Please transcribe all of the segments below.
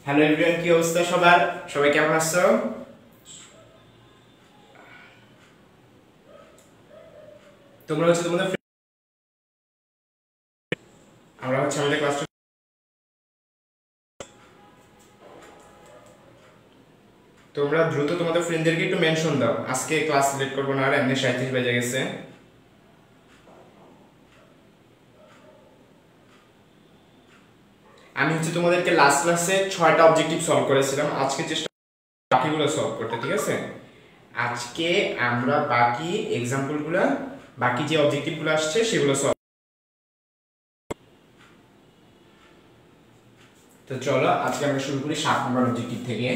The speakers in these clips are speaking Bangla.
হ্যালো এভরিওয়ান, কি অবস্থা সবার? সবাই কেমন আছো? তোমরা তোমাদের আমরা আমাদের ক্লাসটা তোমরা দ্রুত তোমাদের ফ্রেন্ডদেরকে একটু মেনশন দাও। আজকে ক্লাস লেট করব না, আর এমনি 37 বেজে গেছে। আমি তোমাদেরকে লাস্ট ক্লাসে 6টা অবজেক্টিভ সলভ করেছিলাম। আজকে চেষ্টা বাকিগুলো সলভ করতে, ঠিক আছে? আজকে আমরা বাকি এক্সাম্পলগুলো, বাকি যে অবজেক্টিভগুলো আসছে সেগুলো সলভ। তো চলো আজকে আমরা শুরু করি 7 নম্বর অবজেক্টিভ থেকে।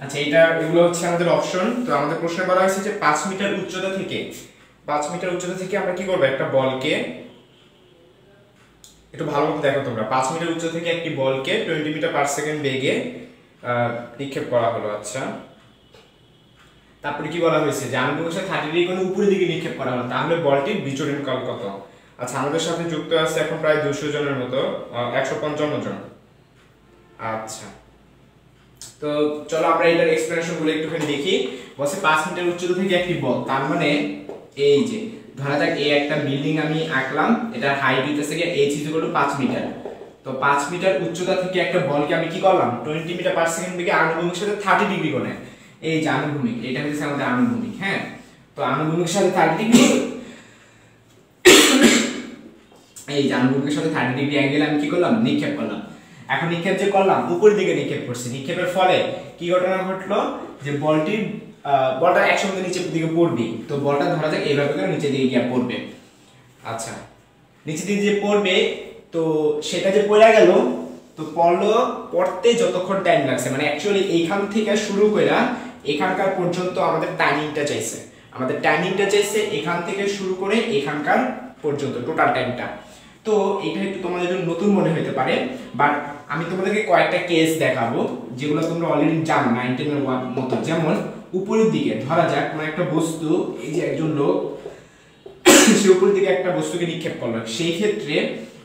আচ্ছা, এগুলো হচ্ছে আমাদের অপশন। তো আমাদের প্রশ্নে বলা হয়েছে যে 5 মিটার উচ্চতা থেকে আমরা কি করব, একটা বলকে, একটু ভালো মতো দেখো তোমরা, 5 মিটার উচ্চতা থেকে একটি বলকে 20 মিটার পার সেকেন্ড বেগে নিক্ষেপ করা হলো। আচ্ছা, তারপরে কি বলা হয়েছে যে আনুভূমিক 30 ডিগ্রি কোণে উপরের দিকে নিক্ষেপ করা হলো, তাহলে বলটির বিচরণ কাল কত? আচ্ছা, আমাদের সাথে যুক্ত আছে এখন প্রায় 200 জনের মতো, 155 জন। আচ্ছা, তো চলো আমরা এটার এক্সপ্লেনেশন গুলো একটুখানি দেখি। বলছে 5 মিটার উচ্চতা থেকে একটি বল, তার মানে এই যে ধরা যাক এই একটা বিল্ডিং আমি আঁকলাম, এটার হাইট হইতেছে কি h = 5 মিটার। তো 5 মিটার উচ্চতা থেকে একটা বলকে আমি কি করলাম, 20 মিটার পার সেকেন্ড বেগে আনুভূমিক সাথে 30 ডিগ্রি কোণে, এই যে আনুভূমিক, এটা হচ্ছে আমাদের আনুভূমিক। হ্যাঁ, তো আনুভূমিকের সাথে 30 ডিগ্রি, এই যে আনুভূমিকের সাথে 30 ডিগ্রি অ্যাঙ্গেল আমি কি করলাম, নিক্ষেপ করলাম। এখন নিক্ষেপ যে করলাম, উপরের দিকে নিক্ষেপ করছি, নিক্ষেপের ফলে কি ঘটনা ঘটলো, যে বলটা একসঙ্গে নিচের দিকে পড়বে। তো বলটা ধরা যাক এইভাবে করে নিচের দিকে গিয়ে পড়বে। আচ্ছা, নিচের দিকে যে পড়বে, তো সেটা যে পড়ে গেল, তো পড়তে যতক্ষণ টাইম লাগছে, মানে অ্যাকচুয়ালি এইখান থেকে শুরু করে এখানকার পর্যন্ত আমাদের টাইমিংটা চাইছে, এখান থেকে শুরু করে এখানকার পর্যন্ত টোটাল টাইমটা। তো এটা একটু তোমাদের জন্য নতুন মনে হতে পারে, বাট আমি তোমাদেরকে কয়েকটা কেস দেখাবো যেগুলো তোমরা অলরেডি জানো 9, 10 এর মতো। যেমন উপরের দিকে ধরা যাক কোনো একটা বস্তু, এই যে একজন লোক সে উপরের দিকে একটা বস্তুকে নিক্ষেপ করলো, সেই ক্ষেত্রে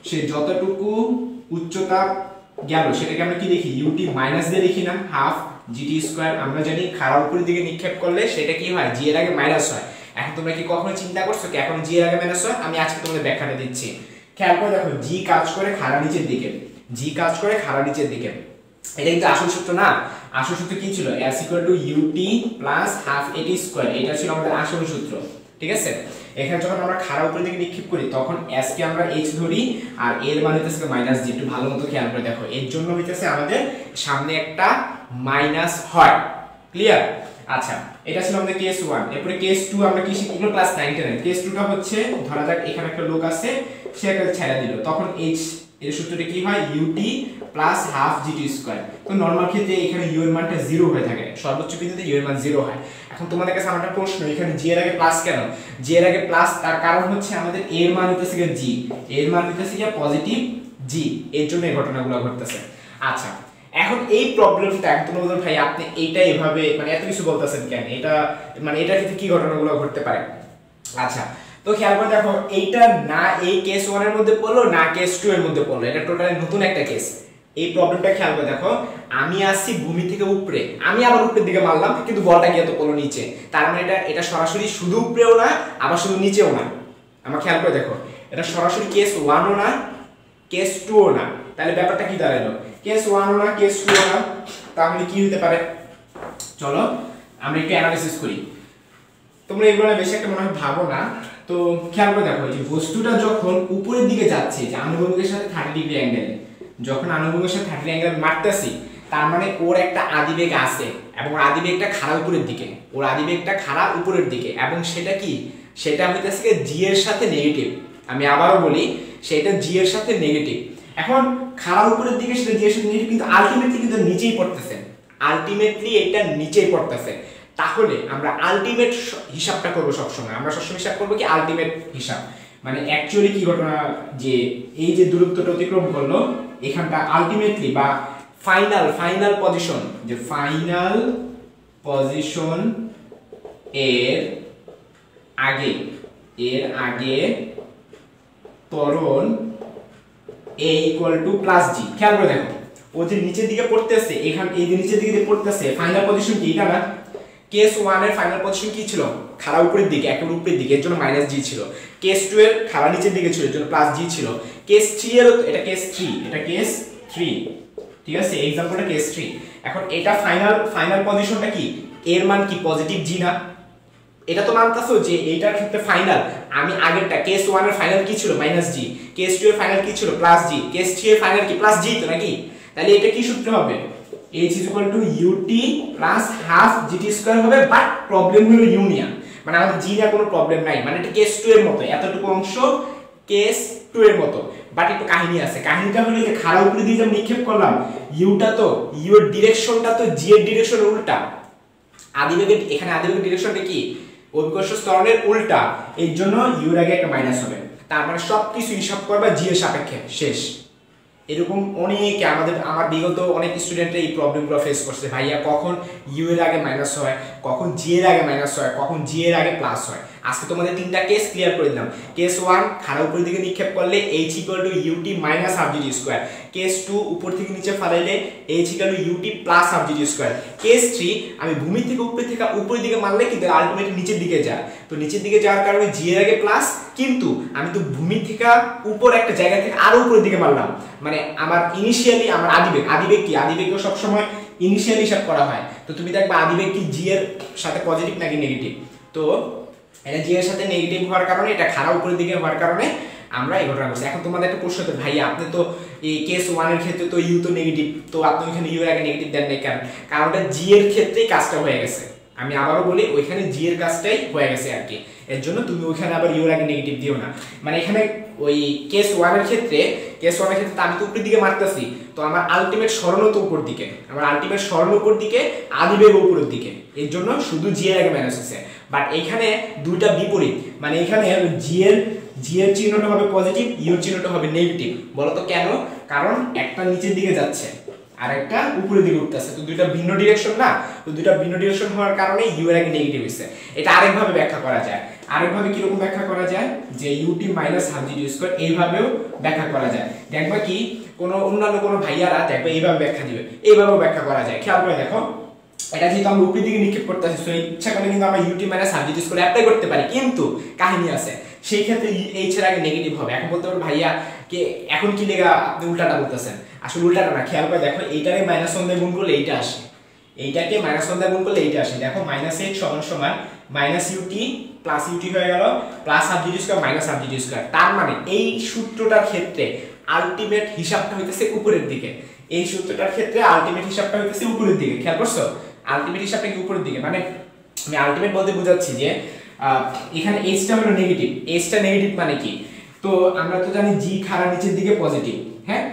সে যতটুকু উচ্চতা গেল সেটাকে আমরা কি দেখি, ইউটি মাইনাস দিয়ে লিখি না, হাফ জিটি স্কয়ার। আমরা জানি খাড়া উপরের দিকে নিক্ষেপ করলে সেটা কি হয়, জি এর আগে মাইনাস হয়। এখন তোমরা কি কখনো চিন্তা করছো কি এখন জি এর আগে মাইনাস হয়? আমি আজকে তোমাদের ব্যাখ্যাটা দিচ্ছি। খেয়াল করে দেখো, জি কাজ করে খাড়া নিচের দিকে, এটা কিন্তু আসল সূত্র না। আসল সূত্র কি ছিল, s = ut + half at square, এটা ছিল আমাদের আসল সূত্র। ঠিক আছে, এখানে যখন আমরা খাড়া উপরের দিকে নিক্ষেপ করি তখন s কে আমরা h ধরি, আর এর মান হইতেছে -g। একটু ভালো মতো খেয়াল করে দেখো, এর জন্য হইতেছে আমাদের সামনে একটা মাইনাস হয়। ক্লিয়ার? আচ্ছা, এটা ছিল আমাদের কেস 1। এরপরে কেস 2 আমরা কি শিখবো, ক্লাস 9 10। কেস 2টা হচ্ছে ধরা যাক এখানে একটা লোক আছে, সে একটা ছেড়ে দিল, তখন h এর সূত্রটা কি হয়, ut + হাফ gt স্কয়ার। তো নরমাল ক্ষেত্রে এখানে u এর মানটা 0 হয়ে থাকে, সর্বোচ্চ বিন্দুতে u এর মান 0 হয়। এখন তোমাদের কাছে আমার একটা প্রশ্ন, এখানে g এর আগে প্লাস কেন? g এর আগে প্লাস, তার কারণ হচ্ছে আমাদের a এর মান হইতেছে g, এর মান হইতেছে পজিটিভ g, এর জন্য এই ঘটনাগুলো ঘটতেছে। আচ্ছা, এখন এই প্রবলেমটা একদম বলতে ভাই আপনি এইটা এভাবে মানে এত কিছু বলতেছেন কেন, এটা মানে এটার ক্ষেত্রে কি ঘটনাগুলো ঘটতে পারে। আচ্ছা তো খেয়াল করে দেখো, এইটা না এই কেস 1 এর মধ্যে পড়লো না কেস 2 এর মধ্যে পড়লো, এটা টোটালি নতুন একটা কেস। এই প্রবলেমটা খেয়াল করে দেখো, আমি আসছি ভূমি থেকে উপরে, আমি আবার উপরের দিকে মারলাম কিন্তু বলটা গিয়ে তো পড়লো নিচে, তার মানে এটা সরাসরি শুধু উপরেও না আবার শুধু নিচেও না। আমার খেয়াল করে দেখো, এটা সরাসরি কেস 1 ও না কেস 2 ও না, তাহলে ব্যাপারটা কি দাঁড়ালো, কেস 1 ও না কেস 2 ও না, তাহলে কি হতে পারে, চলো আমরা একটু অ্যানালিসিস করি। তোমরা এগুলো বেশি একটা মনে হয় ভাবো না, তো খেয়াল করে দেখো যে বস্তুটা যখন উপরের দিকে যাচ্ছে, যে আনুভূমিকের সাথে 30 ডিগ্রি অ্যাঙ্গেলে, যখন আনুভূমিকের সাথে 30 অ্যাঙ্গেল মারতেছি, তার মানে ওর একটা আদিবেগ আছে এবং ওর আদিবেগটা খাড়া উপরের দিকে, ওর আদিবেগটা খাড়া উপরের দিকে, এবং সেটা কি, সেটা হইতেছে জি এর সাথে নেগেটিভ। আমি আবারও বলি, সেটা জি এর সাথে নেগেটিভ। এখন খাড়া উপরের দিকে সেটা জি এর সাথে নেগেটিভ, কিন্তু আলটিমেটলি কিন্তু নিচেই পড়তেছে, আলটিমেটলি এটা নিচেই পড়তেছে। তাহলে আমরা আলটিমেট হিসাবটা করব সবসময়, আমরা সবসময় হিসাব করবো কি আলটিমেট হিসাব, মানে অ্যাকচুয়ালি কি ঘটনা, যে এই যে দূরত্বটা অতিক্রম করলো এখানটা আলটিমেটলি বা ফাইনাল পজিশন, যে ফাইনাল পজিশন এর আগে ত্বরণ a = +g। খেয়াল করে দেখো, ও যে নিচের দিকে পড়তেছে, এখান এই যে নিচের দিকে পড়তেছে, ফাইনাল পজিশন কি এটা না, কেস 1 এর ফাইনাল পজিশন কি ছিল, খাড়া উপরের দিকে, একেবারে উপরের দিকে, এর জন্য -g ছিল। কেস 2 এর খাড়া নিচের দিকে ছিল, এর জন্য +g ছিল। কেস 3 এর এটা কেস 3, ঠিক আছে, एग्जांपलটা কেস 3। এখন এটা ফাইনাল পজিশনটা কি, এর মান কি পজিটিভ g না, এটা তো মানতাছো যে এইটার ক্ষেত্রে ফাইনাল, আমি আগেরটা কেস 1 এর ফাইনাল কি ছিল -g, কেস 2 এর ফাইনাল কি ছিল +g, কেস 3 এর ফাইনাল কি +g তো নাকি, তাহলে এটা কি সূত্র হবে, h = ut + হাফ gt² হবে, বাট প্রবলেম হলো ইউনিয়ন, মানে আমাদের জি না কোনো প্রবলেম নাই, মানে এটা কেস 2 এর মতো, এতটুকু অংশ কেস 2 এর মতো, বাট একটু কাহিনী আছে। কাহিনীটা হলো যে খাড়া উপরে দিয়ে যে নিক্ষেপ করলাম, ইউটা তো ইউ এর ডিরেকশনটা তো জি এর ডিরেকশনের উল্টা, আদিবেগের এখানে আদিবেগের ডিরেকশনটা কি অভিকর্ষ ত্বরণের উল্টা, এর জন্য ইউ এর আগে একটা মাইনাস হবে, তার মানে সবকিছু হিসাব করবা জি এর সাপেক্ষে, শেষ। এরকম অনেক আমার বিগত অনেক স্টুডেন্টরা এই প্রবলেমগুলো ফেস করছে, ভাইয়া কখন ইউ এর আগে মাইনাস হয়, কখন জি এর আগে মাইনাস হয়, কখন জি এর আগে প্লাস হয়। আজকে তোমাদের তিনটা কেস ক্লিয়ার করে দিলাম। কেস 1 খাড়া উপর দিকে নিক্ষেপ করলে h = ut - half gt², case 2 উপর থেকে নিচে ফালাইলে h = ut + half gt², case 3 আমি ভূমি থেকে উপরের দিকে মারলে কিন্তু আলটিমেটলি নিচের দিকে যায়, তো নিচের দিকে যাওয়ার কারণে জি এর আগে প্লাস, কিন্তু আমি তো ভূমি থেকে উপর একটা জায়গা থেকে আরো উপরের দিকে মারলাম, মানে আমার ইনিশিয়ালি আমার আদিবেগ কি, আদিবেগও সব সময় ইনিশিয়ালি হিসাব করা হয়, তো তুমি দেখবা আদিবেগ কি জি এর সাথে পজিটিভ নাকি নেগেটিভ, তো এটা জি এর সাথে নেগেটিভ হওয়ার কারণে, এটা খাড়া উপরের দিকে হওয়ার কারণে আমরা এই ঘটনা করছি। এখন তোমাদের একটা প্রশ্ন, তো ভাই আপনি তো এই কেস 1 এর ক্ষেত্রে তো ইউ তো নেগেটিভ, তো আপনি ওখানে ইউ এর আগে নেগেটিভ দেন নাই কেন, কারণটা জি এর ক্ষেত্রেই কাজটা হয়ে গেছে, আমি আবারও বলি ওইখানে জি এর কাজটাই হয়ে গেছে আর কি, এর জন্য তুমি ওইখানে আবার ইউ এর আগে নেগেটিভ দিও না। মানে এখানে ওই কেস 1 এর ক্ষেত্রে আমি তো উপরের দিকে মারতেছি, তো আমার আলটিমেট সরণ তো উপর দিকে, আদিবেগ উপরের দিকে, এর জন্য শুধু জি এর আগে মাইনাস আছে। বাট এখানে দুইটা বিপরীত, মানে এখানে জি এর চিহ্নটা হবে পজিটিভ, ইউ এর চিহ্নটা হবে নেগেটিভ। বলো তো কেন, কারণ একটা নিচের দিকে যাচ্ছে আর একটা উপরের দিকে উঠতেছে, তো দুইটা ভিন্ন ডিরেকশন না, তো দুইটা ভিন্ন ডিরেকশন হওয়ার কারণে ইউ এর আগে নেগেটিভ হইছে। এটা আরেকভাবে ব্যাখ্যা করা যায়, কি রকম ব্যাখ্যা করা যায়, যে ut - হাফ gt² এইভাবেও ব্যাখ্যা করা যায়। দেখবা কি অন্যান্য কোনো ভাইয়ারা দেখবে এইভাবে ব্যাখ্যা দিবে, এইভাবেও ব্যাখ্যা করা যায়। খেয়াল করে দেখো, এটা যেহেতু আমরা উপরের দিকে নিক্ষেপ করতেছি, সো ইচ্ছা করলে কিন্তু আমরা ut - হাফ gt² অ্যাপ্লাই করতে পারি, কিন্তু কাহিনী আছে, সেই ক্ষেত্রে h এর আগে নেগেটিভ হবে। এখন বলতে পারো ভাইয়া কে এখন কি লেগা আপনি উল্টাটা বলতেছেন, আসলে উল্টাটা না, খেয়াল করে দেখো, এইটারে -1 দিয়ে গুণ করলে এইটা আসে, এইটাকে -1 দিয়ে গুণ করলে এইটা আসে, দেখো -h = -ut প্লাস ut হয়ে গেল plus half gt² minus half gt², তার মানে এই সূত্রটার ক্ষেত্রে আলটিমেট হিসাবটা হইতেছে উপরের দিকে, খেয়াল করছো, আলটিমেট হিসাবটা কি উপরের দিকে, মানে আমি আলটিমেট বলতে বোঝাচ্ছি যে এখানে h টা হলো নেগেটিভ, h টা নেগেটিভ মানে কি, তো আমরা তো জানি জি খাড়া নিচের দিকে পজিটিভ, হ্যাঁ,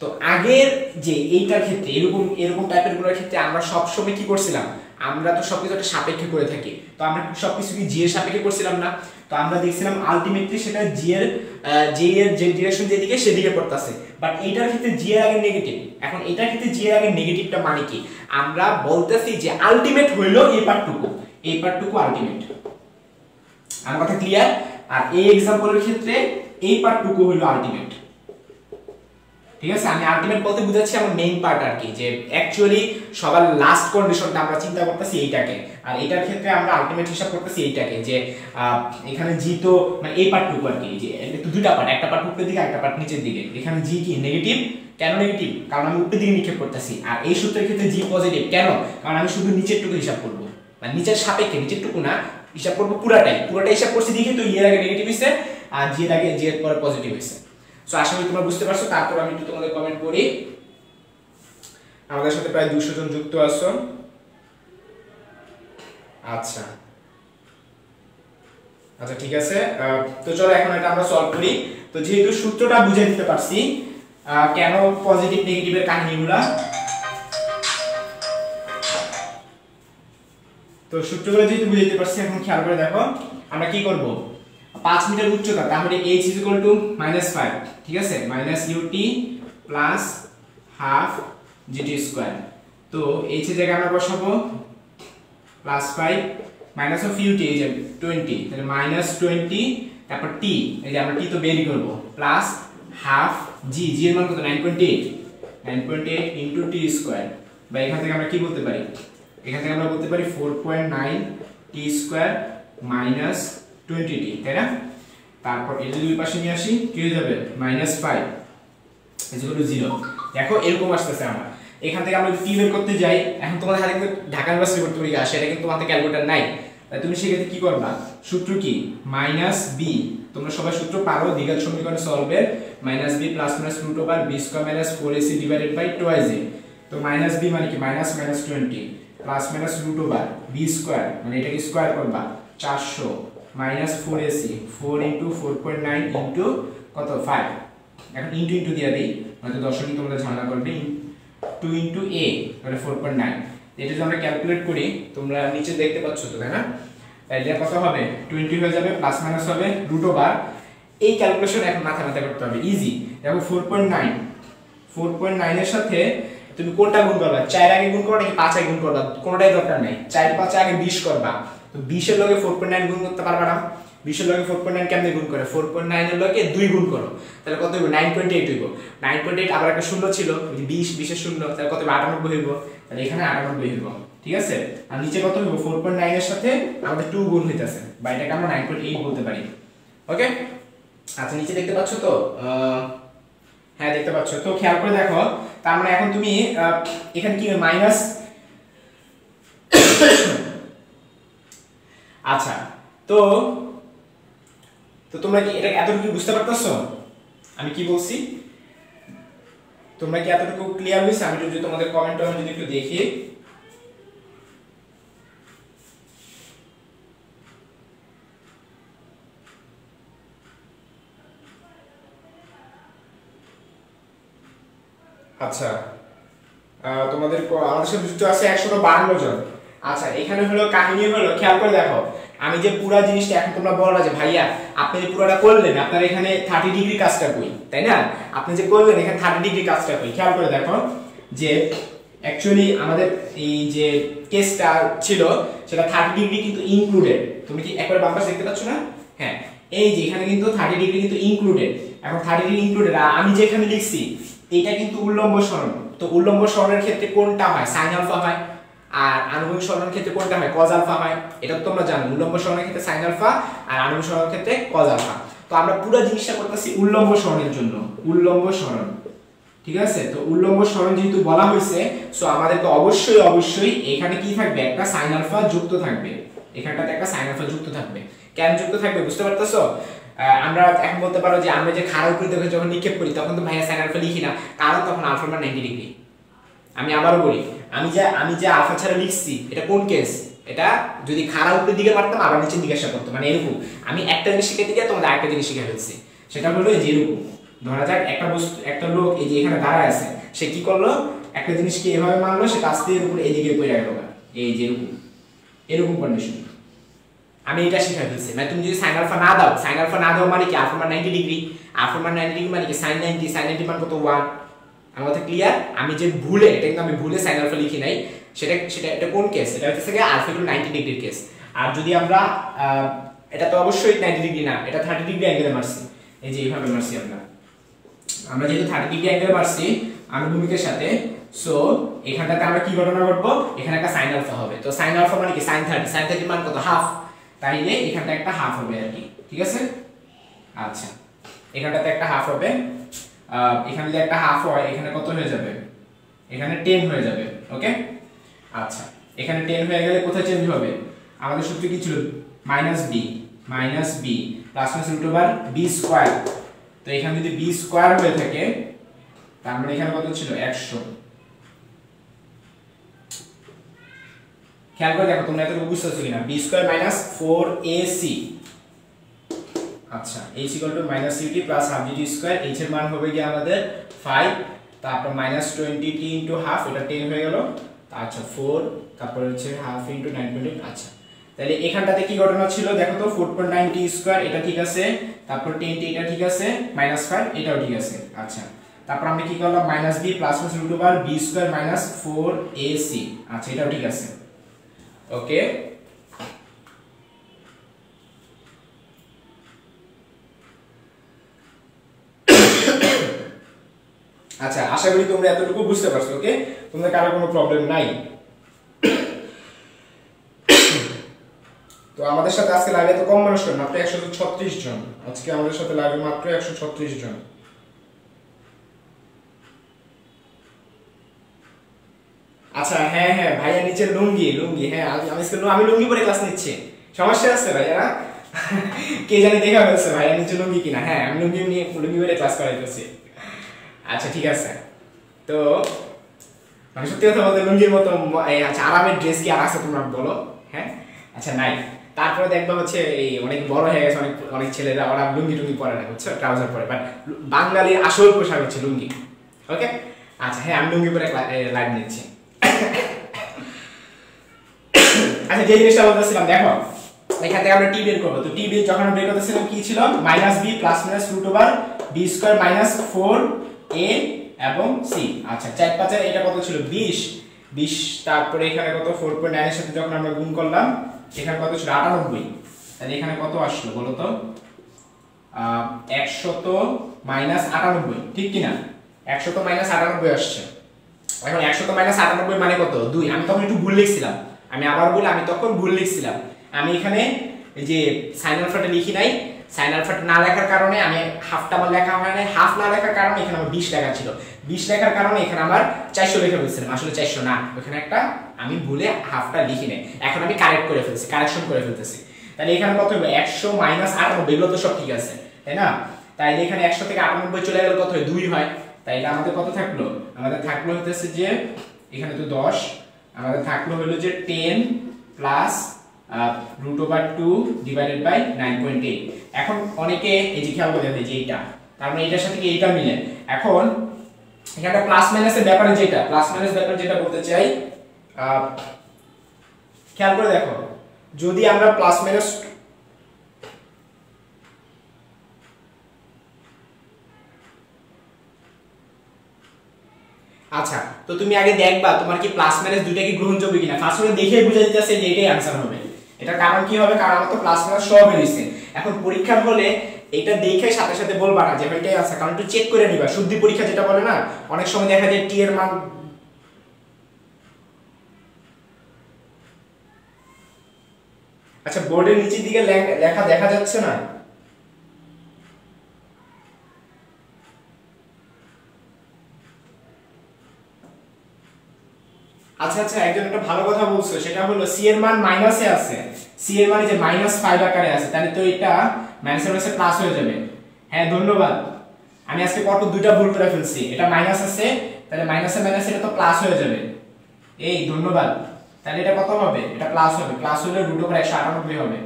তো আগের যে এইটার ক্ষেত্রে এরকম টাইপের গুলোর ক্ষেত্রে আমরা সব সময় কি করছিলাম, আমরা তো সবকিছু একটা সাপেক্ষে করে থাকি, তো আমরা সবকিছু কি জি এর সাপেক্ষে করছিলাম না, তো আমরা দেখছিলাম আলটিমেটলি সেটা জি এর যে ডিরেকশন যেদিকে সেদিকে পড়তেছে, বাট এইটার ক্ষেত্রে জি এর আগে নেগেটিভ। এখন এটার ক্ষেত্রে জি এর আগে নেগেটিভটা মানে কি, আমরা বলতেছি যে আলটিমেট হইলো এই পার্টটুকু আলটিমেট। আমার কথা ক্লিয়ার? আর এই এক্সাম্পলের ক্ষেত্রে এই পার্টটুকু হইলো আলটিমেট। ঠিক আছে, আমি আলটিমেট বলতে বুঝাচ্ছি আমার মেইন পার্ট আর কি, যে অ্যাকচুয়ালি সবার লাস্ট কন্ডিশনটা আমরা চিন্তা করতেছি এইটাকে, আর এটার ক্ষেত্রে আমরা আলটিমেট হিসাব করতেছি এইটাকে, যে এখানে জি তো মানে এই পার্টটুকু আর কি, যে একটু দুইটা পার্ট, একটা পার্ট উপরের দিকে একটা পার্ট নিচের দিকে। এখানে জি কি নেগেটিভ, কেন নেগেটিভ? কারণ আমি উপরের দিকে নিক্ষেপ করতেছি। আর এই সূত্রের ক্ষেত্রে জি পজিটিভ, কেন? কারণ আমি শুধু নিচেরটুকু হিসাব করব, মানে নিচের সাপেক্ষে, নিচেরটুকু না, হিসাব করব পুরাটাই হিসাব করছি দেখি তো এর আগে নেগেটিভ হইছে আর জি এর আগে জি এর পরে পজিটিভ হইছে। সো আশা করি তোমরা বুঝতে পারছো। তারপর আমি একটু তোমাদের কমেন্ট করি। আমাদের সাথে প্রায় 200 জন যুক্ত আছো। আচ্ছা আচ্ছা ঠিক আছে, তো চলো এখন এটা আমরা সলভ করি। তো যেহেতু সূত্রটা বুঝে দিতে পারছি কেন পজিটিভ নেগেটিভের কাহিনীগুলা, তো সূত্রগুলো যেহেতু বুঝে দিতে পারছি, এখন খেয়াল করে দেখো আমরা কি করব। 5 মিটার উচ্চতা, তাহলে h = -5, ঠিক আছে, -ut প্লাস হাফ gt²। তো h এর জায়গায় আমরা বসাবো +5 মাইনাস অফ ut, এই যে 20, তাহলে -20, তারপর t, এই যে আমরা t তো বের করব, প্লাস হাফ g এর মান কত? 9.8 ইনটু t²। বা এখান থেকে আমরা কি বলতে পারি? এখান থেকে আমরা বলতে পারি 4.9 t² মাইনাস 20t, তাই না? তারপর এটা দুই পাশে নিয়ে আসি, কি হয়ে যাবে? -5 0। দেখো এরকম আসতেছে। আমরা এখান থেকে আমরা কি বের করতে যাই, এখন তোমাদের হাতে কিন্তু ঢাকা ইউনিভার্সিটি ভর্তি পরীক্ষা আসে, এটা কিন্তু তোমাদের ক্যালকুলেটর নাই, তাই তুমি সেক্ষেত্রে কি করবা? সূত্র কি? -b, তোমরা সবাই সূত্র পারো দ্বিঘাত সমীকরণ সলভের, -b plus minus √b² - 4ac divided by 2a। তো -b মানে কি? -20 প্লাস মাইনাস √b² মানে এটাকে স্কয়ার করবা 400 মাইনাস 4ac, 4 ইনটু 4.9 ইনটু কত? 5। এখন ইনটু দিয়ে দেই, হয়তো দশমিক তোমাদের ঝামেলা করবে। 2 ইনটু a মানে 4.9। এটা যদি আমরা ক্যালকুলেট করি, তোমরা নিচে দেখতে পাচ্ছ তো, তাই না? তাহলে এটা কত হবে? 20 হয়ে যাবে, প্লাস মাইনাস হবে √। এই ক্যালকুলেশন এখন মাথা করতে হবে, ইজি। দেখো 4.9 এর সাথে তুমি কোনটা গুণ করবা? 4 আগে গুণ করবা নাকি 5 আগে গুণ করবা? কোনটাই দরকার নাই, 4 5 আগে 20 করবা। তো 20 এর লগে 4.9 গুণ করতে পারবা না? 20 এর লগে 4.9 কেমনে গুণ করে? 4.9 এর লগে 2 গুণ করো, তাহলে কত হইব? 9.8 হইব। 9.8 আবার একটা শূন্য ছিল, 20 এর শূন্য, তাহলে কত হবে? 98 হইব। তাহলে এখানে 98 হইব, ঠিক আছে। আর নিচে কত হইব? 4.9 এর সাথে আমাদের 2 গুণ হইতাছে, বা এটাকে আমরা 9.8 বলতে পারি। ওকে, আচ্ছা নিচে দেখতে পাচ্ছ তো? হ্যাঁ দেখতে পাচ্ছ তো, খেয়াল করে দেখো। তার মানে এখন তুমি এখানে কি মাইনাস, আচ্ছা তো তোমরা কি এটা এতটুকু বুঝতে পারতেছো আমি কি বলছি? তোমরা কি এতটুকু ক্লিয়ার হইছে? আমি যদি তোমাদের কমেন্টটা আমি যদি একটু দেখি। আচ্ছা তোমাদের আমাদের সাথে যুক্ত আছে 152 জন। আচ্ছা এখানে হলো কাহিনী হলো, খেয়াল করে দেখো, আমি যে পুরো জিনিসটা, এখন তোমরা বলবা যে ভাইয়া আপনি যে পুরোটা করলেন, আপনার এখানে 30 ডিগ্রি কাজটা কই, তাই না? আপনি যে করলেন এখানে 30 ডিগ্রি কাজটা কই, খেয়াল করে দেখো যে অ্যাকচুয়ালি আমাদের এই যে কেসটা ছিল সেটা 30 ডিগ্রি কিন্তু ইনক্লুডেড। তুমি কি একবার বাম পাশে দেখতে পাচ্ছ না? হ্যাঁ, এই যে এখানে কিন্তু 30 ডিগ্রি কিন্তু ইনক্লুডেড। এখন 30 ডিগ্রি ইনক্লুডেড, আর আমি যেখানে লিখছি এটা কিন্তু উল্লম্ব সরণ। তো উল্লম্ব সরণের ক্ষেত্রে কোনটা হয়? সাইন আলফা হয়। আর আনুভূমিক সরণের ক্ষেত্রে কোনটা হয়? কজ আলফা হয়। এটা তো তোমরা জানো, উল্লম্ব সরণের ক্ষেত্রে সাইন আলফা আর আনুভূমিক সরণের ক্ষেত্রে কজ আলফা। তো আমরা পুরো জিনিসটা করতেছি উল্লম্ব সরণের জন্য, উল্লম্ব সরণ, ঠিক আছে। তো উল্লম্ব সরণ যেহেতু বলা হয়েছে, সো আমাদেরকে অবশ্যই এখানে কি থাকবে? একটা সাইন আলফা যুক্ত থাকবে, এখানটাতে একটা সাইন আলফা যুক্ত থাকবে। কেন যুক্ত থাকবে বুঝতে পারতেছো? আমরা এখন বলতে পারো যে আমরা যে খাড়া উপরে দেখে যখন নিক্ষেপ করি তখন তো ভাইয়া সাইন আলফা লিখি না, কারণ তখন আলফা মান 90 ডিগ্রি। আমি আবারও বলি, আমি যে আলফা ছাড়া লিখছি এটা কোন কেস? এটা যদি খাড়া উপরের দিকে মারতাম আবার নিচের দিকে আসা করতো, মানে এরকম। আমি একটা জিনিস শিখাইতে গিয়ে তোমাদের আরেকটা জিনিস শিখে ফেলছি। সেটা হলো যে এরকম, ধরা যাক একটা লোক এই যে এখানে দাঁড়ায় আছে, সে কি করলো? একটা জিনিসকে এভাবে মারলো, সে আস্তে এর উপরে এদিকে পড়ে গেল, এই যে এরকম কন্ডিশন, আমি এটা শিখাই ফেলছি। মানে তুমি যদি sin আলফা না দাও, sin আলফা না দাও মানে কি আলফা মান 90 ডিগ্রি, আলফা মান 90 ডিগ্রি মানে কি sin 90, sin 90 মান কত 1। আমার কথা ক্লিয়ার? আমি যে ভুলে, এটা কিন্তু আমি ভুলে sin আলফা লিখি নাই, এটা কোন কেস? এটা হচ্ছে কি আলফা ইকুয়াল 90 ডিগ্রির কেস। আর যদি আমরা এটা তো অবশ্যই 90 ডিগ্রি না, এটা 30 ডিগ্রি অ্যাঙ্গেলে মারছি, এই যে এইভাবে মারছি আমরা যেহেতু 30 ডিগ্রি অ্যাঙ্গেলে মারছি আনুভূমিকের সাথে, সো এখানটাতে আমরা কি ঘটনা ঘটবো, এখানে একটা sin আলফা হবে। তো sin আলফা মানে কি sin 30, sin 30 মান কত হাফ, তাইলে এখানটা একটা হাফ হবে আর কি, ঠিক আছে? আচ্ছা, এখানটাতে একটা হাফ হবে, এখানে যদি একটা হাফ হয় এখানে কত হয়ে যাবে, এখানে 10 হয়ে যাবে। ওকে, আচ্ছা, এখানে 10 হয়ে গেলে কোথায় চেঞ্জ হবে? আমাদের সূত্র কি ছিল? Minus B plus minus root over B square. তো এখানে যদি বি স্কয়ার হয়ে থাকে তার মানে এখানে কত ছিল 100। খেয়াল করে দেখো তোমরা এতটুকু বুঝতেছো কিনা। বি স্কয়ার মাইনাস 4ac, আচ্ছা h equal to minus ut plus half gt square. h এর মান হবে কি আমাদের 5, তারপর মাইনাস 20t ইনটু হাফ, এটা 10 হয়ে গেল। আচ্ছা 4, তারপর হচ্ছে হাফ ইনটু 9.8। আচ্ছা, তাহলে এখানটাতে কি ঘটনা ছিল দেখো তো, 4.9t স্কয়ার এটা ঠিক আছে, তারপর 10t এটা ঠিক আছে, মাইনাস 5 এটাও ঠিক আছে। আচ্ছা, তারপর আমরা কি করলাম, minus b plus minus root over b square minus 4ac। আচ্ছা, এটাও ঠিক আছে। ওকে, আচ্ছা, আশা করি তোমরা এতটুকু বুঝতে পারছো। ওকে, তোমাদের কারো কোনো প্রবলেম নাই। তো আমাদের সাথে আজকে লাইভে তো কম মানুষ, মাত্র 136 জন। আজকে আমাদের সাথে লাইভে মাত্র 136 জন। আচ্ছা, হ্যাঁ হ্যাঁ ভাইয়া নিচে লুঙ্গি, হ্যাঁ আমি লুঙ্গি পরে ক্লাস নিচ্ছি, সমস্যা আছে ভাইয়া? কে জানি দেখা হয়েছে ভাইয়া নিচে লুঙ্গি কিনা। হ্যাঁ, আমি লুঙ্গি পরে ক্লাস করাইতেছি। আচ্ছা, ঠিক আছে। তো মানে সত্যি কথা বলতে লুঙ্গির মতো আচ্ছা আরামের ড্রেস কি আর আছে তোমরা বলো? হ্যাঁ, আচ্ছা নাই। তারপরে দেখবা হচ্ছে এই অনেক বড় হয়ে গেছে অনেক ছেলেরা, ওরা লুঙ্গি টুঙ্গি পরে না, বুঝছো, ট্রাউজার পরে, বাট বাঙালির আসল পোশাক হচ্ছে লুঙ্গি। ওকে, আচ্ছা, হ্যাঁ আমি লুঙ্গি পরে লাইভ নিচ্ছি। আচ্ছা, যে জিনিসটা বলতেছিলাম দেখো, এখান থেকে আমরা টি বের করবো। তো টি বের যখন বের করতেছিলাম কি ছিল, minus B plus minus root over B square minus 4a এবং c। আচ্ছা, 4 5 এটা কত ছিল 20, তারপরে এখানে কত 4.9 এর সাথে যখন আমরা গুণ করলাম এখানে কত ছিল 98। তাহলে এখানে কত আসলো বলো তো, 100 মাইনাস 98, ঠিক কি না? 100 মাইনাস 98 আসছে। এখন 100 মাইনাস 98 মানে কত 2। আমি তখন একটু ভুল লিখছিলাম, আমি আবার বলি, আমি তখন ভুল লিখছিলাম। আমি এখানে এই যে সাইন আলফাটা লিখি নাই, সাইন আলফাটা না লেখার কারণে আমি হাফটা আমার লেখা হয় নাই, হাফ না লেখার কারণে এখানে আমার 20 লেখা ছিল, 20 লেখার কারণে এখানে আমার 400 লেখা হয়েছিল, আসলে 400 না, ওখানে একটা আমি ভুলে হাফটা লিখি নাই। এখন আমি কারেকশন করে ফেলতেছি। তাহলে এখানে কত হবে 100 মাইনাস 98, এগুলো তো সব ঠিক আছে, তাই না? তাইলে এখানে 100 থেকে 98 চলে গেলে কত হয় 2 হয়। তাইলে আমাদের কত থাকলো, আমাদের থাকলো হতেছে যে এখানে তো 10, আমাদের থাকলো হলো যে 10 plus root over 2 divided by 9.8। এখন অনেকে এই যে খেয়াল করে দেখে যে এইটা, তার মানে এটার সাথে কি এইটা মিলে। এখন এখানে প্লাস মাইনাসের ব্যাপারে যেটা বলতে চাই, খেয়াল করে দেখো, যদি আমরা প্লাস মাইনাস আচ্ছা, তো তুমি আগে দেখবা তোমার কি প্লাস মাইনাস দুইটা কি গ্রহণযোগ্য কিনা। ফার্স্টে দেখে বুঝা যাচ্ছে যে এটাই आंसर হবে। এটা কারণ কি হবে, কারণ আমার তো প্লাস মাইনাস সব বেরিয়েছে। এখন পরীক্ষার হলে এটা দেখে সাথে সাথে বলবা না যে এটাই आंसर, কারণ একটু চেক করে নিবা। শুদ্ধি পরীক্ষা যেটা বলে না, অনেক সময় দেখা যায় টি এর মান আচ্ছা বোর্ডের নিচের দিকে লেখা দেখা যাচ্ছে না। আচ্ছা আচ্ছা, একজন একটা ভালো কথা বলছো, সেটা হলো সি এর মান মাইনাসে আছে, সি এর মানে যে -5 আকারে আছে, তাহলে তো এটা মাইনাসের পাশে প্লাস হয়ে যাবে। হ্যাঁ ধন্যবাদ, আমি আজকে কত দুইটা ভুল করে ফেলছি। এটা মাইনাস আছে, তাহলে মাইনাসে মাইনাসে এটা তো প্লাস হয়ে যাবে। এই ধন্যবাদ, তাহলে এটা কত হবে, এটা প্লাস হবে, প্লাস হলে রুট ওভার 198 হবে।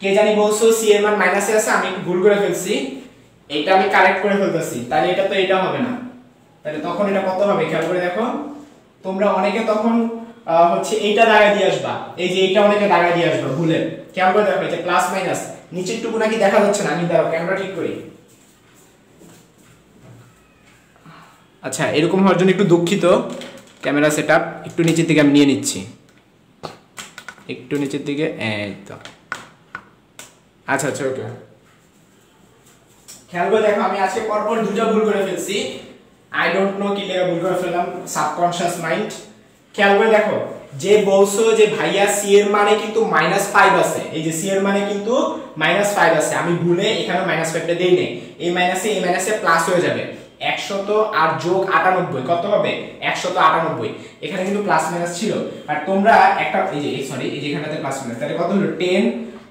কে জানি বলছো সি এর মান মাইনাসে আছে, আমি ভুল করে ফেলছি, এটা আমি কারেক্ট করে ফেলতেছি, তাহলে এটা তো এটা হবে না, তাহলে তখন এটা কত হবে খেয়াল করে দেখো। তোমরা অনেকে তখন হচ্ছে এইটা দাগা দিয়ে আসবা, এই যে এইটা অনেকে দাগা দিয়ে আসবা ভুলে। কেমন করে দেখো, এই যে প্লাস মাইনাস নিচের টুকু নাকি দেখা যাচ্ছে না, আমি দাঁড়াও ক্যামেরা ঠিক করি। আচ্ছা এরকম হওয়ার জন্য একটু দুঃখিত, ক্যামেরা সেটআপ একটু নিচের দিকে আমি নিয়ে নিচ্ছি, একটু নিচের দিকে, এই তো। আচ্ছা আচ্ছা ওকে, খেয়াল করে দেখো আমি আজকে পরপর দুটো ভুল করে ফেলছি। আই ডোন্ট নো কি লেখা ভুল করে ফেললাম, সাবকনশিয়াস মাইন্ড। খেয়াল করে দেখো, যে বলছো যে ভাইয়া সি এর মানে কিন্তু -5 আছে, এই যে সি এর মানে কিন্তু -5 আছে, আমি ভুলে এখানে -5টা দেই নাই, এই মাইনাসে প্লাস হয়ে যাবে। 100 আর যোগ 98 কত হবে? 198। এখানে কিন্তু প্লাস মাইনাস ছিল, আর তোমরা একটা এই যে সরি এই যে এখানটাতে প্লাস মাইনাস, তাহলে কত হলো 10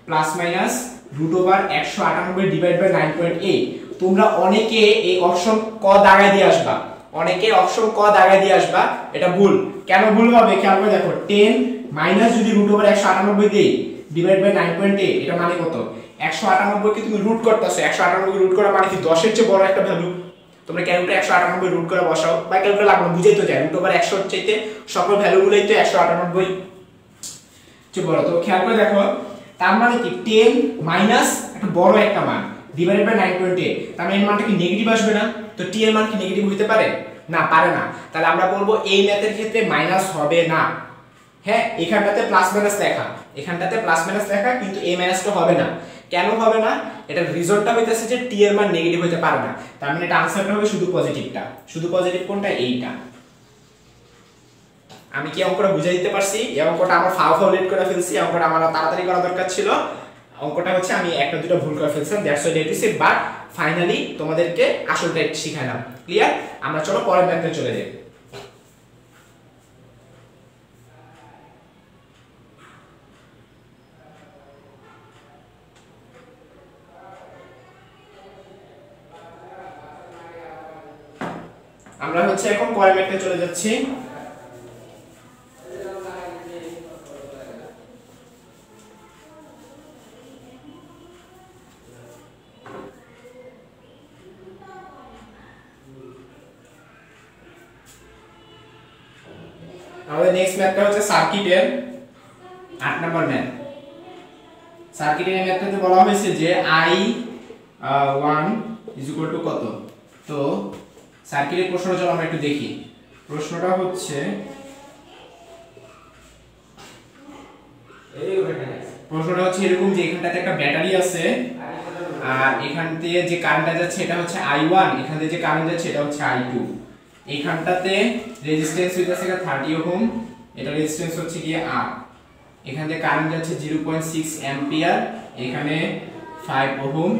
প্লাস মাইনাস √198 ডিভাইড বাই 9.8। তোমরা অনেকে এই অপশন ক দাগায় দিয়ে আসবা, অনেকে অপশন ক দাগায় দিয়ে আসবা, এটা ভুল। কেন ভুল হবে খেয়াল করে দেখো, 10 মাইনাস যদি √198 দেই ডিভাইড বাই 9.8, এটা মানে কত? 198 কে তুমি রুট করতেছো, 198 কে রুট করা মানে কি 10 এর চেয়ে বড় একটা ভ্যালু। তোমরা ক্যালকুলেটরে 198 রুট করে বসাও, বা ক্যালকুলেটর লাগবে বুঝাই তো যায়, √100 এর চাইতে সকল ভ্যালুগুলোই তো 198 চেয়ে বড়। তো খেয়াল করে দেখো, তার মানে কি 10 মাইনাস একটা বড় একটা মান ডিভাইডেড বাই 9.8, তার মানে এর মানটা কি নেগেটিভ আসবে না? তো টি এর মান কি নেগেটিভ হতে পারে? না, পারে না। তাহলে আমরা বলবো এই ম্যাথের ক্ষেত্রে মাইনাস হবে না। হ্যাঁ, এখানটাতে প্লাস মাইনাস লেখা, এখানটাতে প্লাস মাইনাস লেখা, কিন্তু এই মাইনাসটা হবে না। কেন হবে না? এটার রিজল্টটা হইতাছে যে টি এর মান নেগেটিভ হতে পারে না, তার মানে এটা আনসারটা হবে শুধু পজিটিভটা। শুধু পজিটিভ কোনটা? এইটা। আমি কি অঙ্কটা বুঝাই দিতে পারছি? এই অঙ্কটা আমার ফাও লেট করে ফেলছি, অঙ্কটা আমার তাড়াতাড়ি করা দরকার ছিল। অঙ্কটা হচ্ছে আমি একটা দুটো ভুল করে ফেলছিলাম, that's why it is, but finally তোমাদেরকে আসলটা শিখাইলাম। ক্লিয়ার? আমরা চলো পরের ম্যাথে চলে যাই। আমরা হচ্ছে এখন পরের ম্যাথে চলে যাচ্ছি। আমাদের নেক্সট ম্যাথটা হচ্ছে সার্কিটের 8 নাম্বার ম্যাথ। সার্কিটের ম্যাথটাতে বলা হয়েছে যে I1 কত। তো সার্কিটের প্রশ্নটা চলো আমরা একটু দেখি। প্রশ্নটা হচ্ছে এরকম যে এখানটাতে একটা ব্যাটারি আছে, আর এখান থেকে যে কারেন্টটা যাচ্ছে এটা হচ্ছে I1, এখান থেকে যে কারেন্ট যাচ্ছে এটা হচ্ছে I2। এখানটাতে রেজিস্ট্যান্স হইতাছে 30 ওহম, এটা রেজিস্ট্যান্স হচ্ছে কি R। এখান থেকে কারেন্ট যাচ্ছে 0.6 অ্যাম্পিয়ার, এখানে 5 ওহম,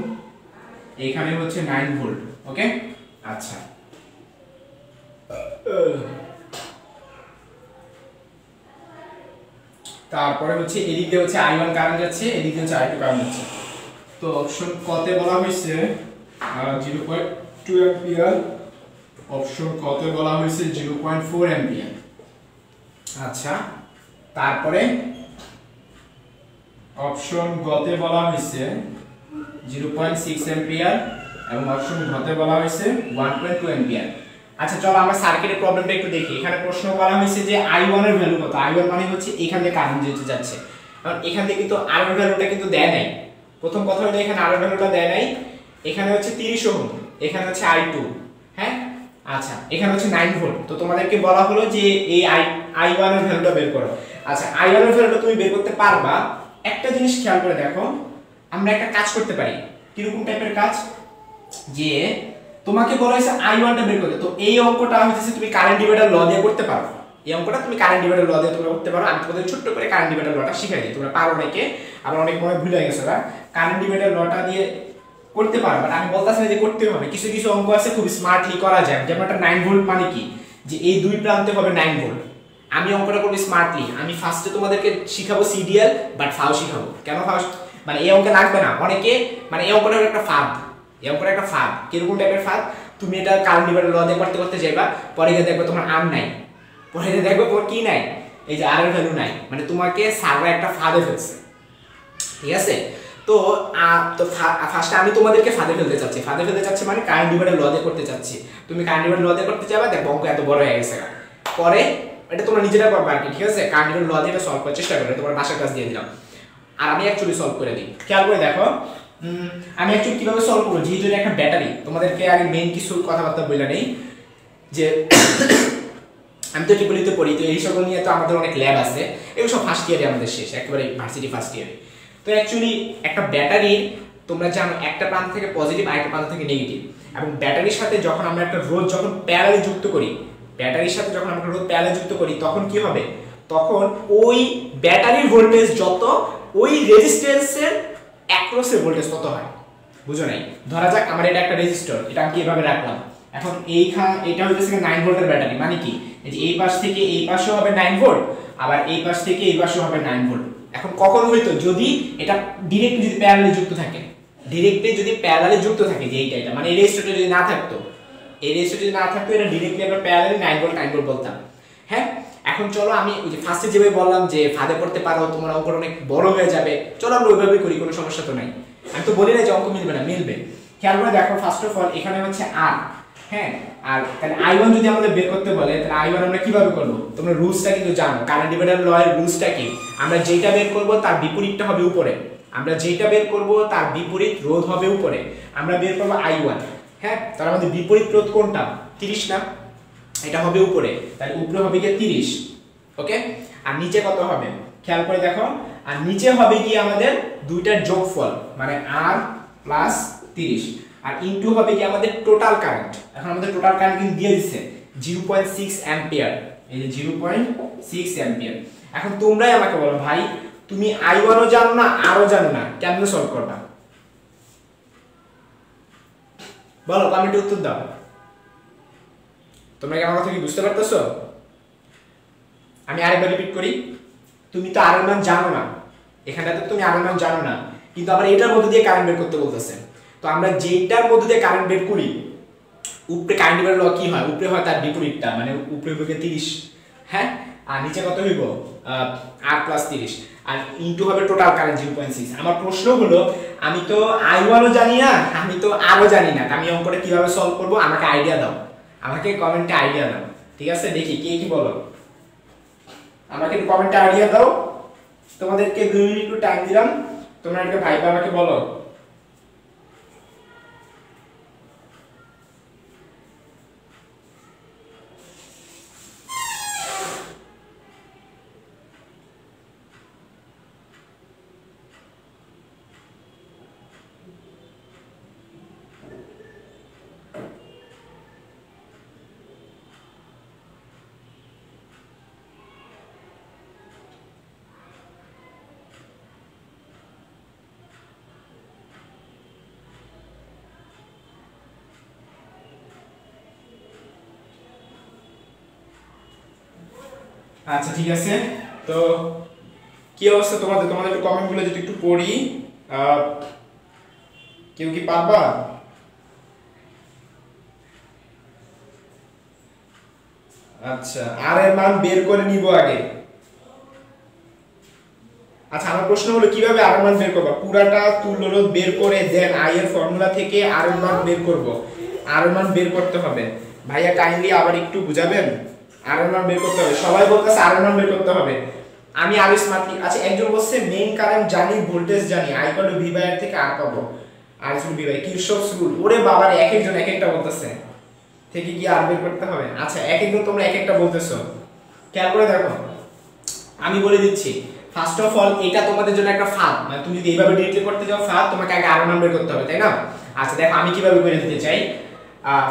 এখানে হচ্ছে 9 ভোল্ট। ওকে, আচ্ছা। তারপরে হচ্ছে এদিক দিয়ে হচ্ছে I1 কারেন্ট যাচ্ছে, এদিক দিয়ে হচ্ছে I2 কারেন্ট যাচ্ছে। তো অপশন কতে বলা হয়েছে 0.2 অ্যাম্পিয়ার, অপশন কতে বলা হয়েছে 0.4 অ্যাম্পিয়ার। আচ্ছা, তারপরে অপশন গতে বলা হয়েছে 0.6 অ্যাম্পিয়ার এবং অপশন ঘতে বলা হয়েছে 1.2 অ্যাম্পিয়ার। আচ্ছা চলো আমরা সার্কিটের প্রবলেমটা একটু দেখি। এখানে প্রশ্ন করা হয়েছে যে I1 এর ভ্যালু কত। I1 মানে হচ্ছে এখান থেকে কারেন্ট যেতে যাচ্ছে, কারণ এখান থেকে কিন্তু R এর ভ্যালুটা কিন্তু দেয় নাই। প্রথম কথা হলো এখানে R এর ভ্যালুটা দেয় নাই, এখানে হচ্ছে 30 ওহম, এখানে হচ্ছে I2। হ্যাঁ, আচ্ছা, এখানে হচ্ছে 9 ভোল্ট। তো তোমাদেরকে বলা হলো যে এই I1 এর ভ্যালুটা বের করো। আচ্ছা, I1 এর ভ্যালুটা তুমি বের করতে পারবা। একটা জিনিস খেয়াল করে দেখো, আমরা একটা কাজ করতে পারি। কিরকম টাইপের কাজ? যে তোমাকে বলা হয়েছে I1 টা বের করতে, তো এই অঙ্কটা হচ্ছে তুমি কারেন্ট ডিভাইডার ল দিয়ে করতে পারো। এই অঙ্কটা তুমি কারেন্ট ডিভাইডার ল দিয়ে তোমরা করতে পারো। আমি তোমাদের ছোট্ট করে কারেন্ট ডিভাইডার লটা শিখাই দিই, তোমরা পারো নাকি, আবার অনেক মনে ভুলে গেছো না। কারেন্ট ডিভাইডার লটা দিয়ে করতে পারো, বাট আমি বলতাছি না যে করতে হবে। কিছু কিছু অঙ্ক আছে খুব স্মার্টলি করা যায়, যেমন একটা 9 ভোল্ট মানে কি, যে এই দুই প্রান্তে হবে 9 ভোল্ট। আমি অঙ্কটা করব স্মার্টলি। আমি ফার্স্টে তোমাদেরকে শিখাবো সিডিএল, বাট ফাও শিখাবো। কেন ফাও? মানে এই অঙ্কে লাগবে না অনেকে, মানে এই অঙ্কটা একটা ফাঁদ। এই অঙ্কটা একটা ফাঁদ। কিরকম টাইপের ফাঁদ? তুমি এটা কারেন্ট ডিভাইডার ল দিয়ে করতে করতে যাইবা, পরে গিয়ে দেখবে তোমার আর নাই, পরে গিয়ে দেখবে তোমার কি নাই, এই যে আর এর ভ্যালু নাই। মানে তোমাকে সাররা একটা ফাঁদে ফেলছে, ঠিক আছে? তো ফার্স্টে আমি তোমাদেরকে ফাঁদে ফেলতে চাচ্ছি। ফাঁদে ফেলতে চাচ্ছি মানে কারেন্ট ডিভাইডার ল দিয়ে করতে চাচ্ছি। তুমি কারেন্ট ডিভাইডার ল দিয়ে করতে যাবে, দেখো অঙ্ক এত বড় হয়ে গেছে। পরে এটা তোমরা নিজেরা করবে আর কি, ঠিক আছে? কার্নিভের ল দিয়ে সলভ করার চেষ্টা করবে, তোমার বাসার কাজ দিয়ে দিলাম। আর আমি অ্যাকচুয়ালি সলভ করে দিই, খেয়াল করে দেখো। আমি অ্যাকচুয়ালি কিভাবে সলভ করবো, যেহেতু এটা একটা ব্যাটারি, তোমাদেরকে আগে মেইন কিছু কথাবার্তা বলে নেই যে আমি তো ট্রিপলিতে পড়ি, তো এই সকল নিয়ে তো আমাদের অনেক ল্যাব আছে, এগুলো সব ফার্স্ট ইয়ারে আমাদের শেষ, একেবারে ভার্সিটি ফার্স্ট ইয়ারে। তো অ্যাকচুয়ালি একটা ব্যাটারির তোমরা জানো একটা প্রান্ত থেকে পজিটিভ আর একটা প্রান্ত থেকে নেগেটিভ, এবং ব্যাটারির সাথে যখন আমরা একটা রোধ যখন প্যারালে যুক্ত করি, ব্যাটারির সাথে যখন আমরা রোধ প্যারালে যুক্ত করি তখন কি হবে, তখন ওই ব্যাটারির ভোল্টেজ যত ওই রেজিস্ট্যান্সের অ্যাক্রসের ভোল্টেজ তত হয়। বুঝো নাই? ধরা যাক আমার এটা একটা রেজিস্টর, এটা আমি এভাবে রাখলাম, এখন এটা হচ্ছে 9 ভোল্টের ব্যাটারি, মানে কি এই যে এই পাশ থেকে এই পাশে হবে 9 ভোল্ট, আবার এই পাশ থেকে এই পাশে হবে 9 ভোল্ট। এখন কখন হইতো, যদি এটা ডাইরেক্টলি যদি প্যারালালে যুক্ত থাকে, ডাইরেক্টলি যদি প্যারালালে যুক্ত থাকে, যে এইটা মানে এই রেজিস্টরটা যদি না থাকতো, এই রেজিস্টর যদি না থাকতো, এটা ডাইরেক্টলি আমরা প্যারালালে 9 ভোল্ট 9 ভোল্ট বলতাম। হ্যাঁ, এখন চলো আমি ওই যে ফার্স্টে যেভাবে বললাম যে ফাঁদে পড়তে পারো, তোমার অঙ্ক অনেক বড় হয়ে যাবে, চলো আমরা ওইভাবে করি, কোনো সমস্যা তো নাই। আমি তো বলি না যে অঙ্ক মিলবে না, মিলবে। খেয়াল করে দেখো, ফার্স্ট অফ অল এখানে হচ্ছে আর, হ্যাঁ, আর তাহলে I1 যদি আমাদের বের করতে বলে, তাহলে I1 আমরা কিভাবে করব? তোমরা রুলসটা কিন্তু জানো, কারেন্ট ডিভাইডার লয়ের রুলসটা কি, আমরা যেটা বের করব তার বিপরীতটা হবে উপরে, আমরা যেটা বের করব তার বিপরীত রোধ হবে উপরে, আমরা বের করব I1। হ্যাঁ, তার আমাদের বিপরীত রোধ কোনটা? 30 না, এটা হবে উপরে, তাহলে উপরে হবে কি 30, ওকে? আর নিচে কত হবে খেয়াল করে দেখো, আর নিচে হবে কি আমাদের দুইটার যোগফল, মানে R প্লাস 30, আর ইনটু হবে কি আমাদের টোটাল কারেন্ট। এখন আমাদের টোটাল কারেন্ট কিন্তু দিয়ে দিচ্ছে 0.6 অ্যাম্পিয়ার, এই যে 0.6 অ্যাম্পিয়ার। এখন তোমরাই আমাকে বলো ভাই, তুমি I1 ও জানো না, R ও জানো না, কেমনে সলভ করবা? বলো, কমেন্টে উত্তর দাও। তোমরা কি আমার কথা কি বুঝতে পারতেছো? আমি আরেকবার রিপিট করি, তুমি তো আর এর মান জানো না, এখানটাতে তুমি আর এর মান জানো না, কিন্তু আবার এটার মধ্যে দিয়ে কারেন্ট বের করতে বলতেছে। তো আমরা যেটার মধ্যে দিয়ে কারেন্ট বের করি, উপরে কারেন্ট ডিভাইডার ল কি হয়, উপরে হয় তার বিপরীতটা, মানে উপরে হবে 30, হ্যাঁ, আর নিচে কত হইব R প্লাস 30, আর ইনটু হবে টোটাল কারেন্ট 0.6। আমার প্রশ্ন হলো, আমি তো I1 ও জানি না, আমি তো R ও জানি না, আমি অঙ্কটা কিভাবে সলভ করব? আমাকে আইডিয়া দাও, আমাকে কমেন্টে আইডিয়া দাও, ঠিক আছে? দেখি কে কি বলো, আমাকে একটু কমেন্টে আইডিয়া দাও। তোমাদেরকে 2 মিনিট একটু টাইম দিলাম, তোমরা একটু ভাইবা আমাকে বলো। আচ্ছা ঠিক আছে, তো কি অবস্থা তোমাদের? তোমাদের একটু কমেন্টগুলো যদি একটু পড়ি, কেউ কি পারবা? আচ্ছা, আর এর মান বের করে নিব আগে। আচ্ছা, আমার প্রশ্ন হলো কিভাবে আর এর মান বের করব? পুরাটা তুল্য রোধ বের করে দেন I এর ফর্মুলা থেকে আর এর মান বের করব। আর এর মান বের করতে হবে। ভাইয়া কাইন্ডলি আবার একটু বুঝাবেন? আর এর মান বের করতে হবে, সবাই বলতেছে আর এর মান বের করতে হবে। আমি আরো স্মার্ট কি, আচ্ছা একজন বলছে মেইন কারেন্ট জানি, ভোল্টেজ জানি, I = V / R থেকে আর পাবো, R = V / কিরশফস রুল। ওরে বাবা রে, এক একজন এক একটা বলতেছে, থেকে কি আর বের করতে হবে? আচ্ছা, এক একজন তোমরা এক একটা বলতেছো, খেয়াল করে দেখো, আমি বলে দিচ্ছি। ফার্স্ট অফ অল এটা তোমাদের জন্য একটা ফাঁদ, মানে তুমি যদি এইভাবে ডিরেক্টলি করতে যাও ফাঁদ, তোমাকে আগে আর মান বের করতে হবে, তাই না? আচ্ছা দেখো আমি কিভাবে করে দিতে চাই।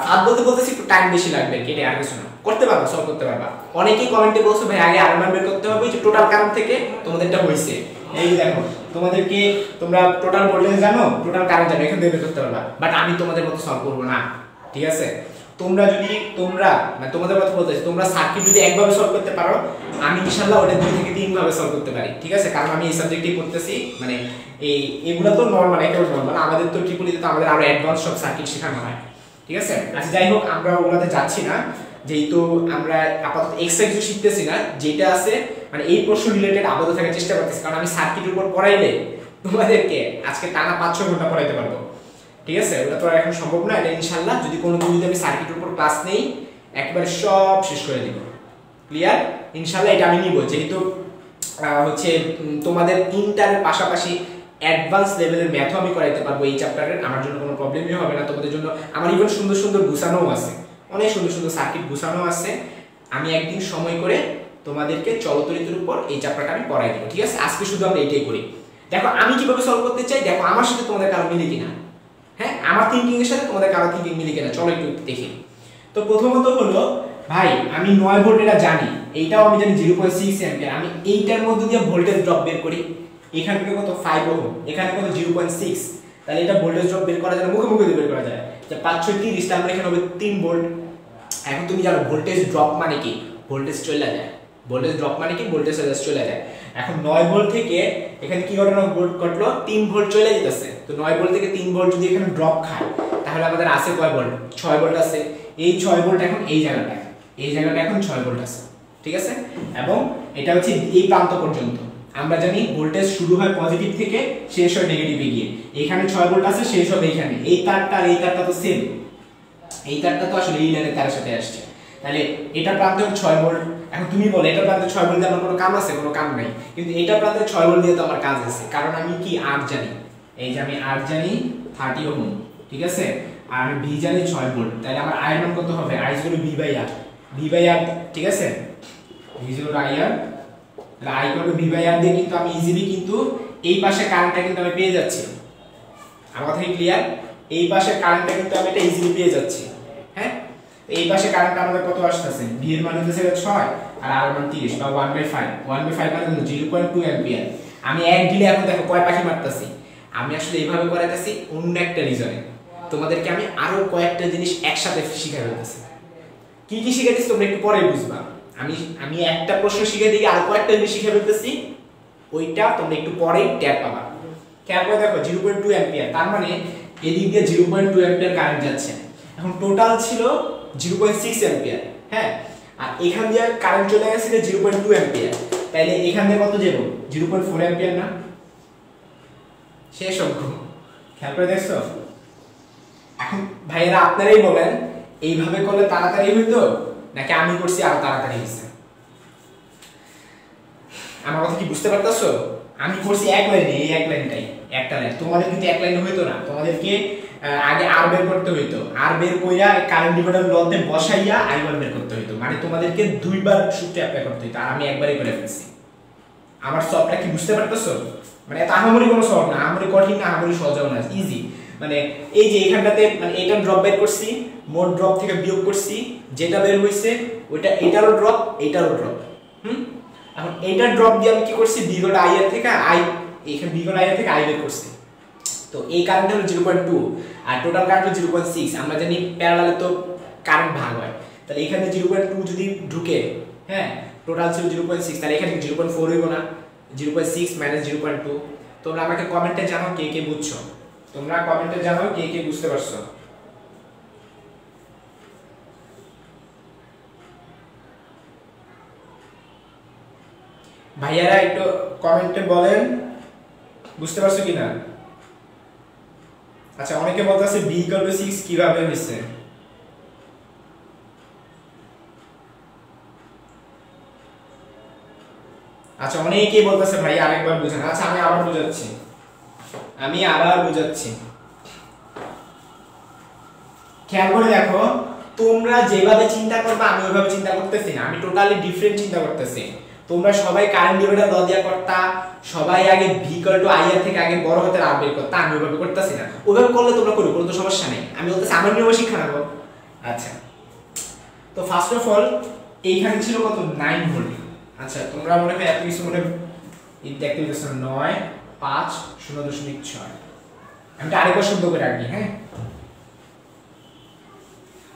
ফাঁদ বলতে বলতেছি একটু টাইম বেশি লাগবে, কেটে আর কিছু না, করতে পারবা, সলভ করতে পারবা। অনেকেই কমেন্টে বলছো ভাই আগে আর মান বের করতে হবে, যে টোটাল কারেন্ট থেকে তোমাদেরটা হইছে। এই দেখো তোমাদেরকে, তোমরা টোটাল ভোল্টেজ জানো, টোটাল কারেন্ট জানো, এখান থেকে বের করতে পারবা, বাট আমি তোমাদের মতো সলভ করব না, ঠিক আছে? তোমরা যদি মানে তোমাদের কথা বলতেছি, তোমরা সার্কিট যদি একভাবে সলভ করতে পারো, আমি ইনশাআল্লাহ ওটা 2 থেকে 3 ভাবে সলভ করতে পারি, ঠিক আছে? কারণ আমি এই সাবজেক্টই পড়তেছি, মানে এগুলো তো নরমাল, একেবারে নরমাল। আমাদের তো ট্রিপলিতে তো আমাদের আরো অ্যাডভান্স সব সার্কিট শেখানো হয়, ঠিক আছে? আচ্ছা যাই হোক, আমরা ওগুলাতে যাচ্ছি না, যেহেতু আমরা আপাতত এক্সট্রা কিছু শিখতেছি না, যেটা আছে মানে এই প্রশ্ন রিলেটেড আপাতত থাকার চেষ্টা করতেছি, কারণ আমি সার্কিটের উপর পড়াইলে তোমাদেরকে আজকে টানা 5-6 ঘন্টা পড়াইতে পারবো, ঠিক আছে? ওটা তো এখন সম্ভব না, এটা ইনশাআল্লাহ যদি কোনোদিন যদি আমি সার্কিটের উপর ক্লাস নেই, একবারে সব শেষ করে দিব, ক্লিয়ার? ইনশাআল্লাহ এটা আমি নিব, যেহেতু হচ্ছে তোমাদের ইন্টারের পাশাপাশি অ্যাডভান্স লেভেলের ম্যাথও আমি করাইতে পারবো এই চ্যাপ্টারের, আমার জন্য কোনো প্রবলেমই হবে না তোমাদের জন্য। আমার ইভেন সুন্দর সুন্দর গুছানোও আছে, অনেক সুন্দর সুন্দর সার্কিট গুছানো আছে। আমি একদিন সময় করে তোমাদেরকে চলতরিতের উপর এই চ্যাপ্টারটা আমি পড়াই দেবো, ঠিক আছে? আজকে শুধু আমরা এটাই করি। দেখো আমি কিভাবে সলভ করতে চাই, দেখো আমার সাথে তোমাদের কারো মিলে কিনা, হ্যাঁ আমার থিঙ্কিং এর সাথে তোমাদের কারো থিঙ্কিং মিলে কিনা, চলো একটু দেখি। তো প্রথমত হলো ভাই আমি 9 ভোল্ট এটা জানি, এইটাও আমি জানি 0.6 অ্যাম্পিয়ার। আমি এইটার মধ্যে দিয়ে ভোল্টেজ ড্রপ বের করি, এখান থেকে কত 5 ওহম, এখানে কত 0.6, তাহলে এটা ভোল্টেজ ড্রপ বের করা যায়, মুখে মুখে বের করা যায় যে 5 6 30, তার মানে এখানে হবে 3 ভোল্ট। এখন তুমি জানো ভোল্টেজ ড্রপ মানে কি, ভোল্টেজ চলে যায়, ভোল্টেজ ড্রপ মানে কি, ভোল্টেজ চলে যায়। এখন 9 ভোল্ট থেকে এখানে কি ঘটনা ঘটলো, 3 ভোল্ট চলে যেতেছে। তো 9 ভোল্ট থেকে 3 ভোল্ট যদি এখানে ড্রপ খায়, তাহলে আমাদের আছে কয় ভোল্ট, 6 ভোল্ট আছে। এই 6 ভোল্ট এখন এই জায়গাটা এখন 6 ভোল্ট আছে, ঠিক আছে? এবং এটা হচ্ছে এই প্রান্ত পর্যন্ত। আমরা জানি ভোল্টেজ শুরু হয় পজিটিভ থেকে, শেষ হয় নেগেটিভে গিয়ে। এখানে 6 ভোল্ট আছে, শেষ হবে এখানে। এই তারটা আর এই তারটা তো সেম, এই তারটা তো আসলে এই লাইনের তারের সাথে আসছে, তাহলে এটা প্রান্ত 6 ভোল্ট। এখন তুমি বলো এটা প্রান্তে 6 ভোল্ট দিয়ে আমার কোনো কাম আছে? কোনো কাম নাই। কিন্তু এটা প্রান্তে 6 ভোল্ট দিয়ে তো আমার কাজ আছে, কারণ আমি কি আর জানি, এই যে আমি আর জানি 30 ওহম, ঠিক আছে? আর ভি জানি 6 ভোল্ট, তাহলে আমার আই এর মান কত হবে, I equal to V by R, ঠিক আছে? V equal to I R, তাহলে I equal to V by R দিয়ে কিন্তু আমি ইজিলি কিন্তু এই পাশে কারেন্টটা কিন্তু আমি পেয়ে যাচ্ছি। আমার কথা কি ক্লিয়ার? এই পাশে কারেন্টটা কিন্তু আমি এটা ইজিলি পেয়ে যাচ্ছি, হ্যাঁ? এই পাশে কারেন্ট আমাদের কত আসছে, ভি এর মান হচ্ছে 6 আর আর এর মান 30 বা 1/5 মানে হলো 0.2 অ্যাম্পিয়ার। আমি এক দিলে এখন দেখো কয় পাখি মারতাছি। আমি আসলে এইভাবে করাইতেছি অন্য একটা রিজনে, তোমাদেরকে আমি আরো কয়েকটা জিনিস একসাথে শিখাই দিতেছি। কি কি শিখাইতেছি তোমরা একটু পরে বুঝবা। আমি একটা প্রশ্ন শিখাই দিই, আর কয়েকটা জিনিস শিখাই দিতেছি, ওইটা তোমরা একটু পরেই ট্যাপ পাবা। খেয়াল করে দেখো 0.2 অ্যাম্পিয়ার, তার মানে এদিক দিয়ে 0.2 অ্যাম্পিয়ার কারেন্ট যাচ্ছে। এখন টোটাল ছিল 0.6 অ্যাম্পিয়ার, হ্যাঁ? আর এখান দিয়ে কারেন্ট চলে গেছে 0.2 অ্যাম্পিয়ার, তাইলে এখান দিয়ে কত যাব, 0.4 অ্যাম্পিয়ার না? শেষ অঙ্ক। খেয়াল করে দেখছো? এখন ভাইয়েরা আপনারাই বলেন এইভাবে করলে তাড়াতাড়ি হইতো নাকি আমি করছি আরো তাড়াতাড়ি হইছে? আমার কথা কি বুঝতে পারতাছো? আমি করছি এক লাইনে, এই এক লাইনটাই, একটা লাইন। তোমাদের কিন্তু এক লাইনে হইতো না, তোমাদেরকে আগে আর বের করতে হইতো, আর বের কইরা কারেন্ট ডিভাইডার লতে বসাইয়া আই1 বের করতে হইতো, মানে তোমাদেরকে দুইবার সূত্র অ্যাপ্লাই করতে হইতো, আর আমি একবারই করে ফেলছি। আমার সবটা কি বুঝতে পারতেছো? মানে এত আহামরি কোনো সব না, আহামরি কঠিন না, আহামরি সহজও না, ইজি। মানে এই যে এখানটাতে মানে এটা ড্রপ বের করছি, মোট ড্রপ থেকে বিয়োগ করছি, যেটা বের হইছে ওইটা এটারও ড্রপ, এটারও ড্রপ। এখন এইটা ড্রপ দিয়ে আমি কি করছি, বিগত আই এর থেকে আই, এখানে বিগত আই এর থেকে আই বের করছি। তো এই কারেন্ট হলো 0.2 আর টোটাল কারেন্ট হলো 0.6। আমরা জানি প্যারালালে তো কারেন্ট ভাগ হয়, তাহলে এখানে 0.2 যদি ঢুকে, হ্যাঁ, টোটাল ছিল 0.6, তাহলে এখানে 0.4 হইব না? 0.6 - 0.2। তোমরা আমাকে কমেন্টে জানাও কে কে বুঝছো, তোমরা কমেন্টে জানাও কে কে বুঝতে পারছো। ভাইয়ারা একটু কমেন্টে বলেন বুঝতে পারছো কিনা। আচ্ছা, অনেকে বলতেছে b = 6 কিভাবে হইছে। আচ্ছা, অনেকেই বলতেছে ভাই আরেকবার বুঝান। আচ্ছা, আমি আবার বুঝাচ্ছি। খেয়াল করে দেখো, তোমরা যেভাবে চিন্তা করবে আমি ওইভাবে চিন্তা করতেছি না, আমি টোটালি ডিফারেন্ট চিন্তা করতেছি। তোমরা সবাই কারেন্ট ডিভাইডার ল দিয়া করতা, সবাই আগে v = i এর থেকে আগে বড় হাতের r বের করতা, আমি ওইভাবে করতেছি না। ওইভাবে করলে তোমরা করো, কোনো তো সমস্যা নেই। আমি বলতেছি আমার নিয়ম শিক্ষা নেবো। আচ্ছা, তো ফার্স্ট অফ অল এইখানে ছিল কত, 9 ভোল্ট। আচ্ছা, তোমরা মনে হয় এত কিছু মনে দেখতে পেয়েছো, 9 5 0.6। আমি আরেকবার শুদ্ধ করে রাখি, হ্যাঁ,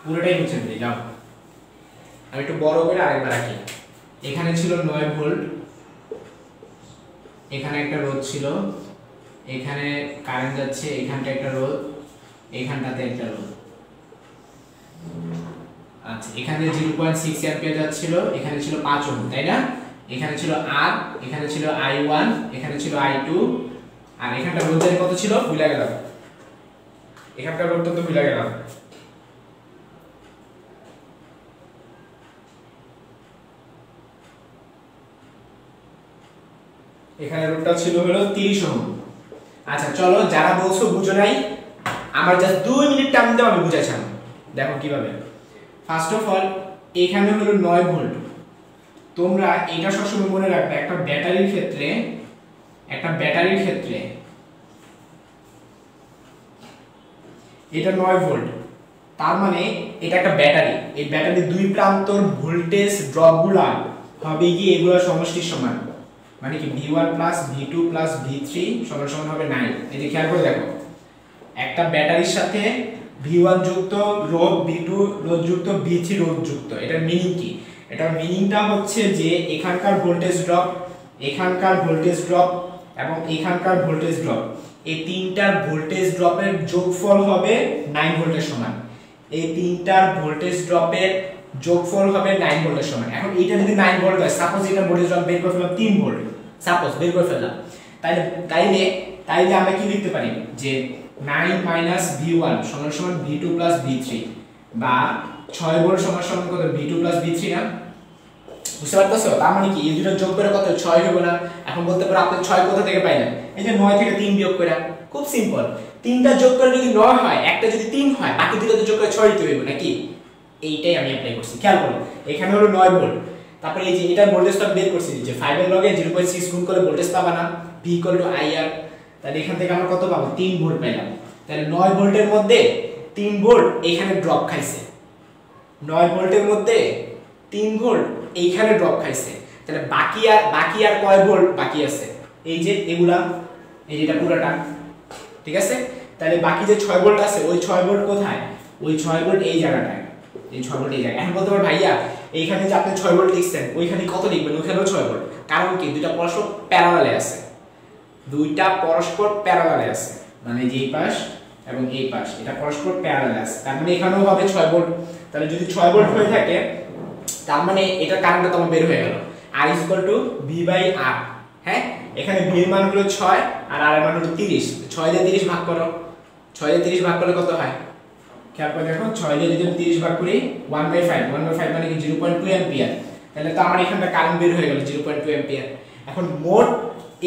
পুরোটাই মুছে দিই। যাও, আমি একটু বড় করে আরেকবার রাখি। এখানে ছিল 9 ভোল্ট, এখানে একটা রোধ ছিল, এখানে কারেন্ট যাচ্ছে, এখানটা একটা রোধ, এখানটাতে একটা রোধ। আচ্ছা, এখানে 0.6 অ্যাম্পিয়ার যাচ্ছিল, এখানে ছিল 5 ওহম, তাই না? এখানে ছিল আর, এখানে ছিল i1, এখানে ছিল i2, আর এখানটা রোধের কত ছিল ভুলে গেলাম, এখানকার রোধটা তো ভুলে গেলাম। এখানে রোধটা ছিল হলো 30 ওহম। আচ্ছা চলো, যারা বলছো বুঝো নাই, আমার জাস্ট 2 মিনিট টাইম দাও, আমি বুঝাইছিলাম। দেখো কিভাবে। ফার্স্ট অফ অল এখানে হলো 9 ভোল্ট। তোমরা এটা সবসময় মনে রাখবে, একটা ব্যাটারির ক্ষেত্রে এটা 9 ভোল্ট, তার মানে এটা একটা ব্যাটারি। এই ব্যাটারির দুই প্রান্তর ভোল্টেজ ড্রপগুলা হবে কি এগুলা সমষ্টির সমান, মানে কি V1 V2 V3 সমান হবে 9। এই যে খেয়াল করে দেখো, একটা ব্যাটারির সাথে V1 যুক্ত রোধ, V2 রোধ যুক্ত, V3 রোধ যুক্ত। এটার মিনিং কি? এটার মিনিংটা হচ্ছে যে এখানকার ভোল্টেজ ড্রপ, এখানকার ভোল্টেজ ড্রপ এবং এখানকার ভোল্টেজ ড্রপ, এই তিনটার ভোল্টেজ ড্রপের যোগফল হবে 9 ভোল্টের সমান। এই তিনটার ভোল্টেজ ড্রপের যোগফল হবে 9 ভোল্টের সমান। এখন এটা যদি 9 ভোল্ট হয়, সাপোজ এটা ভোল্টেজ ড্রপ বের করে ফেললাম 3 ভোল্ট, সাপোজ বের করে ফেললাম, তাইলে আমরা কি লিখতে পারি যে 9 V1 V2 V3, বা 6 ভোল্ট কত V2 V3 না? বুঝতে পারতেছো? তার মানে কি এই দুটো যোগ করে কত 6 হবে না? এখন বলতে পারো আপনি 6 কোথা থেকে পাইলেন? এই যে 9 থেকে 3 বিয়োগ করে। খুব সিম্পল, তিনটা যোগ করে যদি 9 হয়, একটা যদি 3 হয়, বাকি দুটো যোগ করে 6 দিতে হইব নাকি? এইটাই আমি অ্যাপ্লাই করছি। খেয়াল করো, এখানে হলো 9 ভোল্ট, তারপরে এই যে এটা ভোল্টেজটা বের করছি যে 5 এর লগে 0.6 গুণ করলে ভোল্টেজ পাবা না, V IR। তাহলে এখান থেকে আমরা কত পাবো? 3 ভোল্ট পেলাম। তাহলে 9 ভোল্টের মধ্যে 3 ভোল্ট এখানে ড্রপ খাইছে, 9 ভোল্টের মধ্যে 3 ভোল্ট এইখানে ড্রপ খাইছে। তাহলে বাকি আর কয় ভোল্ট বাকি আছে? এই যে এগুলা, এই যেটা পুরোটা, ঠিক আছে? তাহলে বাকি যে 6 ভোল্ট আছে, ওই 6 ভোল্ট কোথায়? ওই 6 ভোল্ট এই জায়গাটায়, এই 6 ভোল্ট এই জায়গায়। এখন বলতে পারো ভাইয়া এইখানে যে আপনি 6 ভোল্ট লিখছেন, ওইখানে কত লিখবেন? ওইখানেও 6 ভোল্ট। কারণ কি? দুইটা পরস্পর প্যারালালে আছে, দুইটা পরস্পর প্যারালালে আছে, মানে যে এই পাশ এবং এই পাশ এটা পরস্পর প্যারালালে আছে। তার মানে এখানেও হবে 6 ভোল্ট। তাহলে যদি 6 ভোল্ট হয়ে থাকে, তার মানে এটা কারেন্টটা তোমার বের হয়ে গেল, I V/R। হ্যাঁ, এখানে V এর মান হলো 6 আর R এর মান হলো 30। 6 দিয়ে 30 ভাগ করো, 6 দিয়ে 30 ভাগ করলে কত হয়? খেয়াল করে দেখো, 6 দিয়ে যদি 30 ভাগ করি 1/5 মানে কি 0.2 অ্যাম্পিয়ার। তাহলে তো আমার এখানটা কারেন্ট বের হয়ে গেল 0.2 অ্যাম্পিয়ার। এখন মোট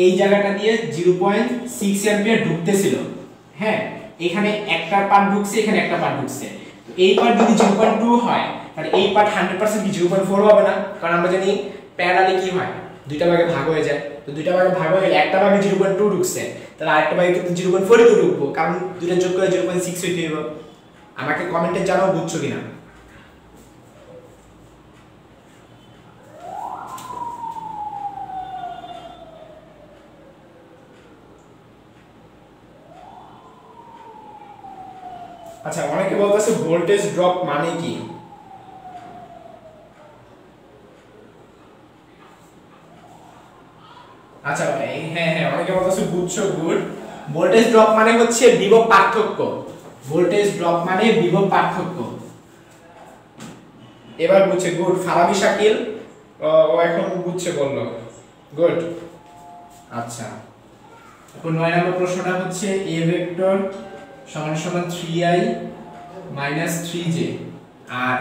এই জায়গাটা দিয়ে 0.6 অ্যাম্পিয়ার ঢুকতেছিল। হ্যাঁ, এখানে একটা পার্ট ঢুকছে, এখানে একটা পার্ট ঢুকছে। এই পার্ট যদি 0.2 হয়, তাহলে এই পার্ট 100% কি 0.4 হবে না? কারণ আমরা জানি প্যারালালে কি হয়, দুইটা ভাগে ভাগ হয়ে যায়। তো দুইটা ভাগে ভাগ হয়ে গেলে একটা ভাগে 0.2 ঢুকছে, তাহলে আরেকটা ভাগে কিন্তু 0.4 তো ঢুকবো, কারণ দুইটা যোগ করে 0.6 হইতে হবে। আমাকে কমেন্টে জানাও বুঝছো কিনা। আচ্ছা, অনেকে বলতেছে ভোল্টেজ ড্রপ মানে কি? আচ্ছা হ্যাঁ, অনেকে বলতেছে বুঝছো, গুড। ভোল্টেজ ড্রপ মানে হচ্ছে বিভব পার্থক্য। ভোল্টেজ ড্রপ মানে বিভব পার্থক্য। এবার বুঝছে, গুড। ফারাবি শাকিল ও এখন বুঝছে বললো, গুড। আচ্ছা, এখন 9 নম্বর প্রশ্নটা হচ্ছে a ভেক্টর সমান সমান 3i মাইনাস 3j। আর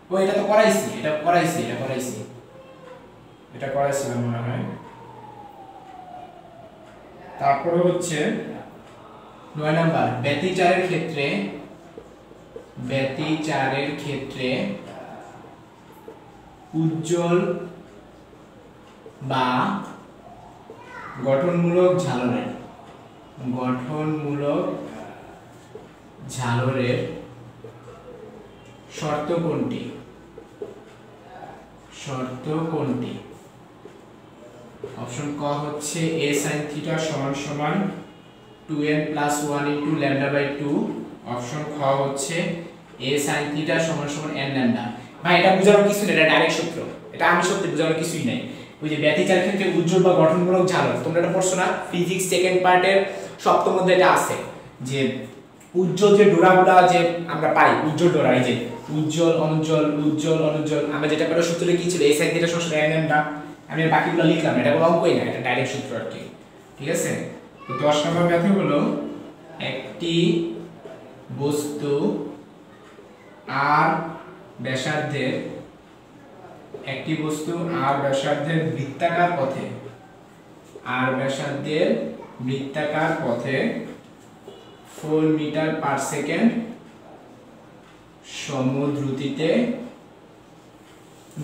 ও এটা তো করাইছি, এটা করাইছিলাম মনে হয়। তারপরে হচ্ছে 9 নাম্বার, ব্যতিচারের ক্ষেত্রে উজ্জ্বল বা গঠনমূলক ঝালরের শর্ত কোনটি? অপশন ক হচ্ছে a sin θ সমান সমান 2n + 1 * λ/2। অপশন খ হচ্ছে a sin θ সমান সমান n λ। ভাই এটা বোঝানোর কিছু নেই, এটা ডাইরেক্ট সূত্র, এটা আমি সত্যি বোঝানোর কিছুই নাই। ওই যে ব্যতিচারের ক্ষেত্রে উজ্জ্বল বা গঠনমূলক ঝালর, তোমরা এটা পড়ছো না ফিজিক্স সেকেন্ড পার্টের সপ্তম অধ্যায়ে এটা আছে, যে উজ্জ্বল যে ডোরাগুলা যে আমরা পাই, উজ্জ্বল ডোরা, এই যে উজ্জ্বল অনুজ্জ্বল, আমরা যেটা করে সূত্রে কি ছিল a sin θ সমান n λ। আমি বাকিগুলো লিখলাম, এটা কোনো অঙ্কই না, এটা ডাইরেক্ট সূত্র আর কি, ঠিক আছে? তো 10 নম্বর ম্যাথ হলো একটি বস্তু আর ব্যাসার্ধের একটি বস্তু আর ব্যাসার্ধের বৃত্তাকার পথে, আর ব্যাসার্ধের বৃত্তাকার পথে 4 মিটার পার সেকেন্ড সমদ্রুতিতে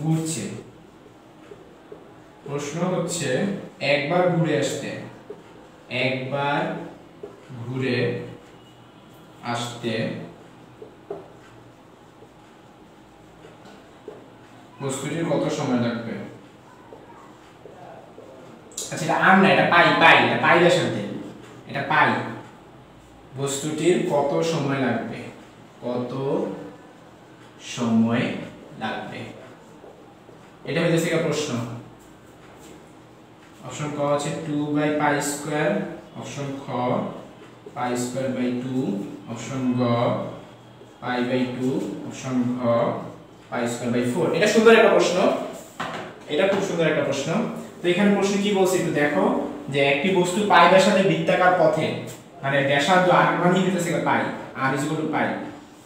ঘুরছে। প্রশ্ন হচ্ছে একবার ঘুরে আসতে, একবার ঘুরে আসতে বস্তুটির কত সময় লাগবে? আচ্ছা এটা আর না, এটা পাই, এটা পাই ব্যাসার্ধে, এটা পাই। বস্তুটির কত সময় লাগবে, কত সময় লাগবে, এটা হইতেছে কি প্রশ্ন। অপশন ক আছে 2/π², অপশন খ π²/2, অপশন গ π/2, অপশন ঘ π²/4। এটা সুন্দর একটা প্রশ্ন, এটা খুব সুন্দর একটা প্রশ্ন। তো এখানে প্রশ্ন কি বলছে একটু দেখো, যে একটি বস্তু পাই ব্যাসার্ধে বৃত্তাকার পথে, মানে ব্যাসার্ধ আর মানে হইতেছে পাই, r = পাই,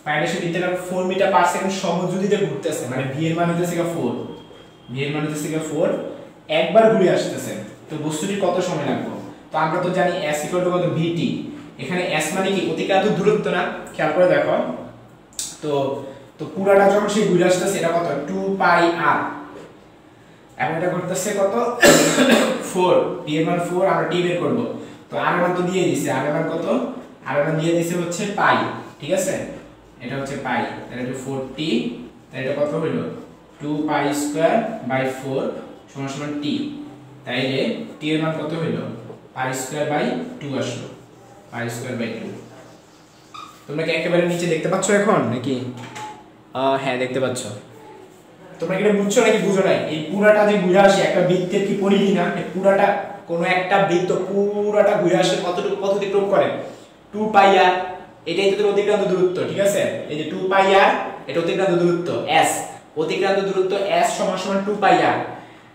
পাই ব্যাসার্ধে বৃত্তাকার 4 মিটার পার সেকেন্ড সমদ্রুতিতে ঘুরতেছে, মানে v এর মান হইতেছে 4, v এর মান হইতেছে 4, একবার ঘুরে আসতেছে। তো বস্তুটির কত সময় লাগবে? তো আমরা তো জানি s = কত, vt। এখানে s মানে কি অতিক্রান্ত দূরত্ব না, খেয়াল করে দেখো। তো তো পুরাটা যখন সে ঘুরে আসতেছে এটা কত, 2πr। এখন এটা করতেছে কত, 4, p এর মান 4, আমরা t বের করব। তো r এর মান তো দিয়ে দিয়েছে, r এর মান কত, r এর মান দিয়ে দিয়েছে হচ্ছে পাই, ঠিক আছে, এটা হচ্ছে পাই, তাহলে এটা 4t, তাহলে এটা কত হলো 2π²/4 = t। তাইলে t এর মান কত হলো, π²/2 আসলো, π²/2। তোমরা কি একেবারে নিচে দেখতে পাচ্ছ এখন নাকি? হ্যাঁ দেখতে পাচ্ছ। তোমরা কি এটা বুঝছো নাকি বুঝো নাই? এই পুরাটা যে ঘুরে আসে একটা বৃত্তের কি পরিধি না, এই পুরাটা কোন একটা বৃত্ত পুরাটা ঘুরে আসে কতটুকু পথ অতিক্রম করে, 2πr। এটাই তো অতিক্রান্ত দূরত্ব, ঠিক আছে, এই যে 2πr, এটা অতিক্রান্ত দূরত্ব s, অতিক্রান্ত দূরত্ব s = 2πr।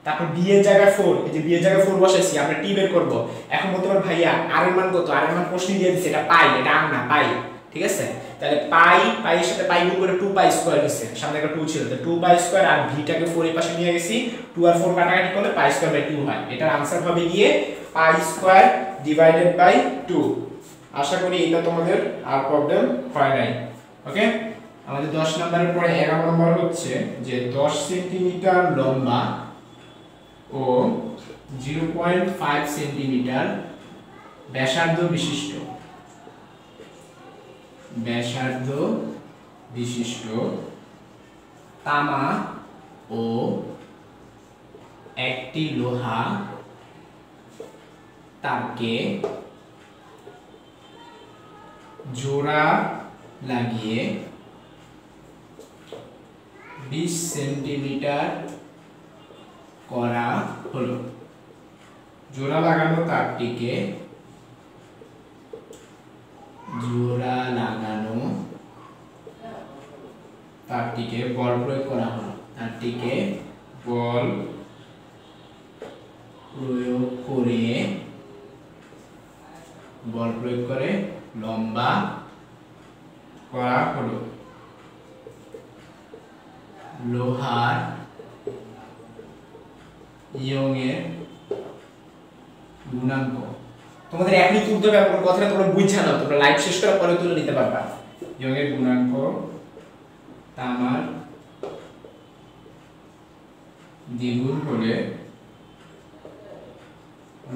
তারপর b এর জায়গায় 4, এই যে b এর জায়গায় 4 বসাইছি, আমরা t বের করব। এখন বলতে পারো ভাইয়া r এর মান কত, r এর মান প্রশ্ন দিয়ে দিয়েছে, এটা পাই, এটা আর না, পাই, ঠিক আছে। তাহলে পাই এর সাথে পাই গুণ করে 2π² হইছে, সামনে একটা 2 ছিল, তো 2π² আর v টাকে 4 এর পাশে নিয়ে গেছি, 2 আর 4 কাটাকাটি করলে π²/2 হয়। এটার आंसर হবে গিয়ে π²/2। আশা করি এটা তোমাদের আর প্রবলেম হয় নাই। ওকে, আমাদের 10 নম্বরের পরে 11 নম্বর হচ্ছে যে 10 সেন্টিমিটার লম্বা ও 0.5 সেন্টিমিটার ব্যাসার্ধ বিশিষ্ট তামা ও একটি লোহা তারকে জোড়া লাগিয়ে 20 সেন্টিমিটার করা হলো। জোড়া লাগানো তারটিকে বল প্রয়োগ করা হলো, তারটিকে বল প্রয়োগ করে লম্বা করা হলো। লোহার ইয়ংয়ের গুণাঙ্ক, তোমাদের এখনই তুলতে হবে, আমার কথাটা তোমরা বুঝছ না, তোমরা লাইভ শেষ করার পরে তুলে নিতে পারবা। ইয়ংয়ের গুণাঙ্ক তামার দ্বিগুণ হলে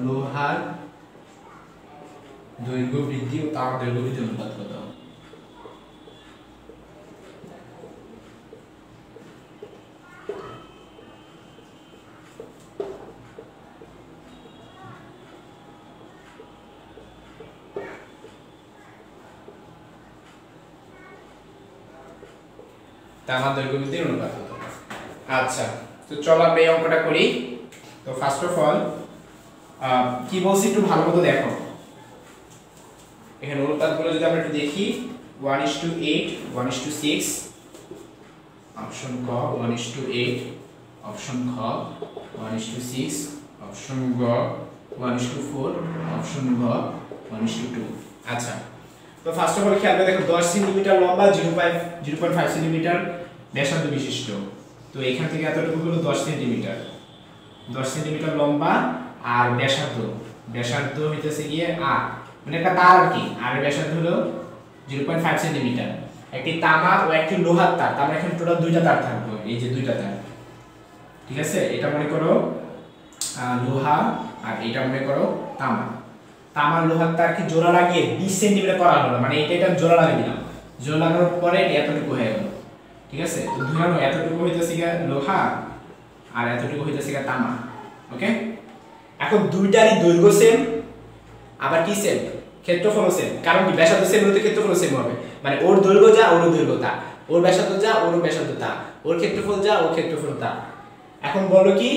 লোহার দৈর্ঘ্য বৃদ্ধি ও তামার দৈর্ঘ্য বৃদ্ধি অনুপাত কত? তামার দৈর্ঘ্য বৃদ্ধির অনুপাত কত? আচ্ছা, তো চলো আমরা এই অঙ্কটা করি। তো ফার্স্ট অফ অল কি বলছি একটু ভালো মতো দেখো। এখানে অনুপাতগুলো যদি আমরা একটু দেখি, 1:8, 1:6, অপশন ক 1:8, অপশন খ 1:6, অপশন গ 1:4, অপশন ঘ 1:2। আচ্ছা, তো ফার্স্ট অফ অল খেয়াল করে দেখো 10 সেন্টিমিটার লম্বা, 0.5 সেন্টিমিটার ব্যাসার্ধ বিশিষ্ট। তো এখান থেকে এতটুকু হলো 10 সেন্টিমিটার, 10 সেন্টিমিটার লম্বা। আর ব্যাসার্ধ হইতেছে গিয়ে আর মানে একটা তার আর কি, আর ব্যাসার্ধ হলো 0.5 সেন্টিমিটার। একটি তামা ও একটি লোহার তার, তার মানে এখানে টোটাল দুইটা তার থাকবে, এই যে দুইটা তার, ঠিক আছে। এটা মনে করো লোহা আর এটা মনে করো তামা। তামার লোহার তারকে জোড়া লাগিয়ে 20 সেন্টিমিটার করা হলো, মানে এটা জোড়া লাগিয়ে দিলাম, জোড়া লাগানোর পরে এতটুকু হয়ে গেল, ঠিক আছে। তো ধরো এতটুকু হইতেছে গিয়ে লোহা আর এতটুকু হইতেছে গিয়ে তামা, ওকে। এখন দুইটারই দৈর্ঘ্য সেম, আবার কি সেম, ক্ষেত্রফল সেম। কারণ কি ব্যাসার্ধ সেম হলে ক্ষেত্রফল সেম হবে, মানে ওর দৈর্ঘ্য যা ওর দৈর্ঘ্য তা, ওর ব্যাসার্ধ যা ওর ব্যাসার্ধ তা, ওর ক্ষেত্রফল যা ওর ক্ষেত্রফল তা। এখন বলো কি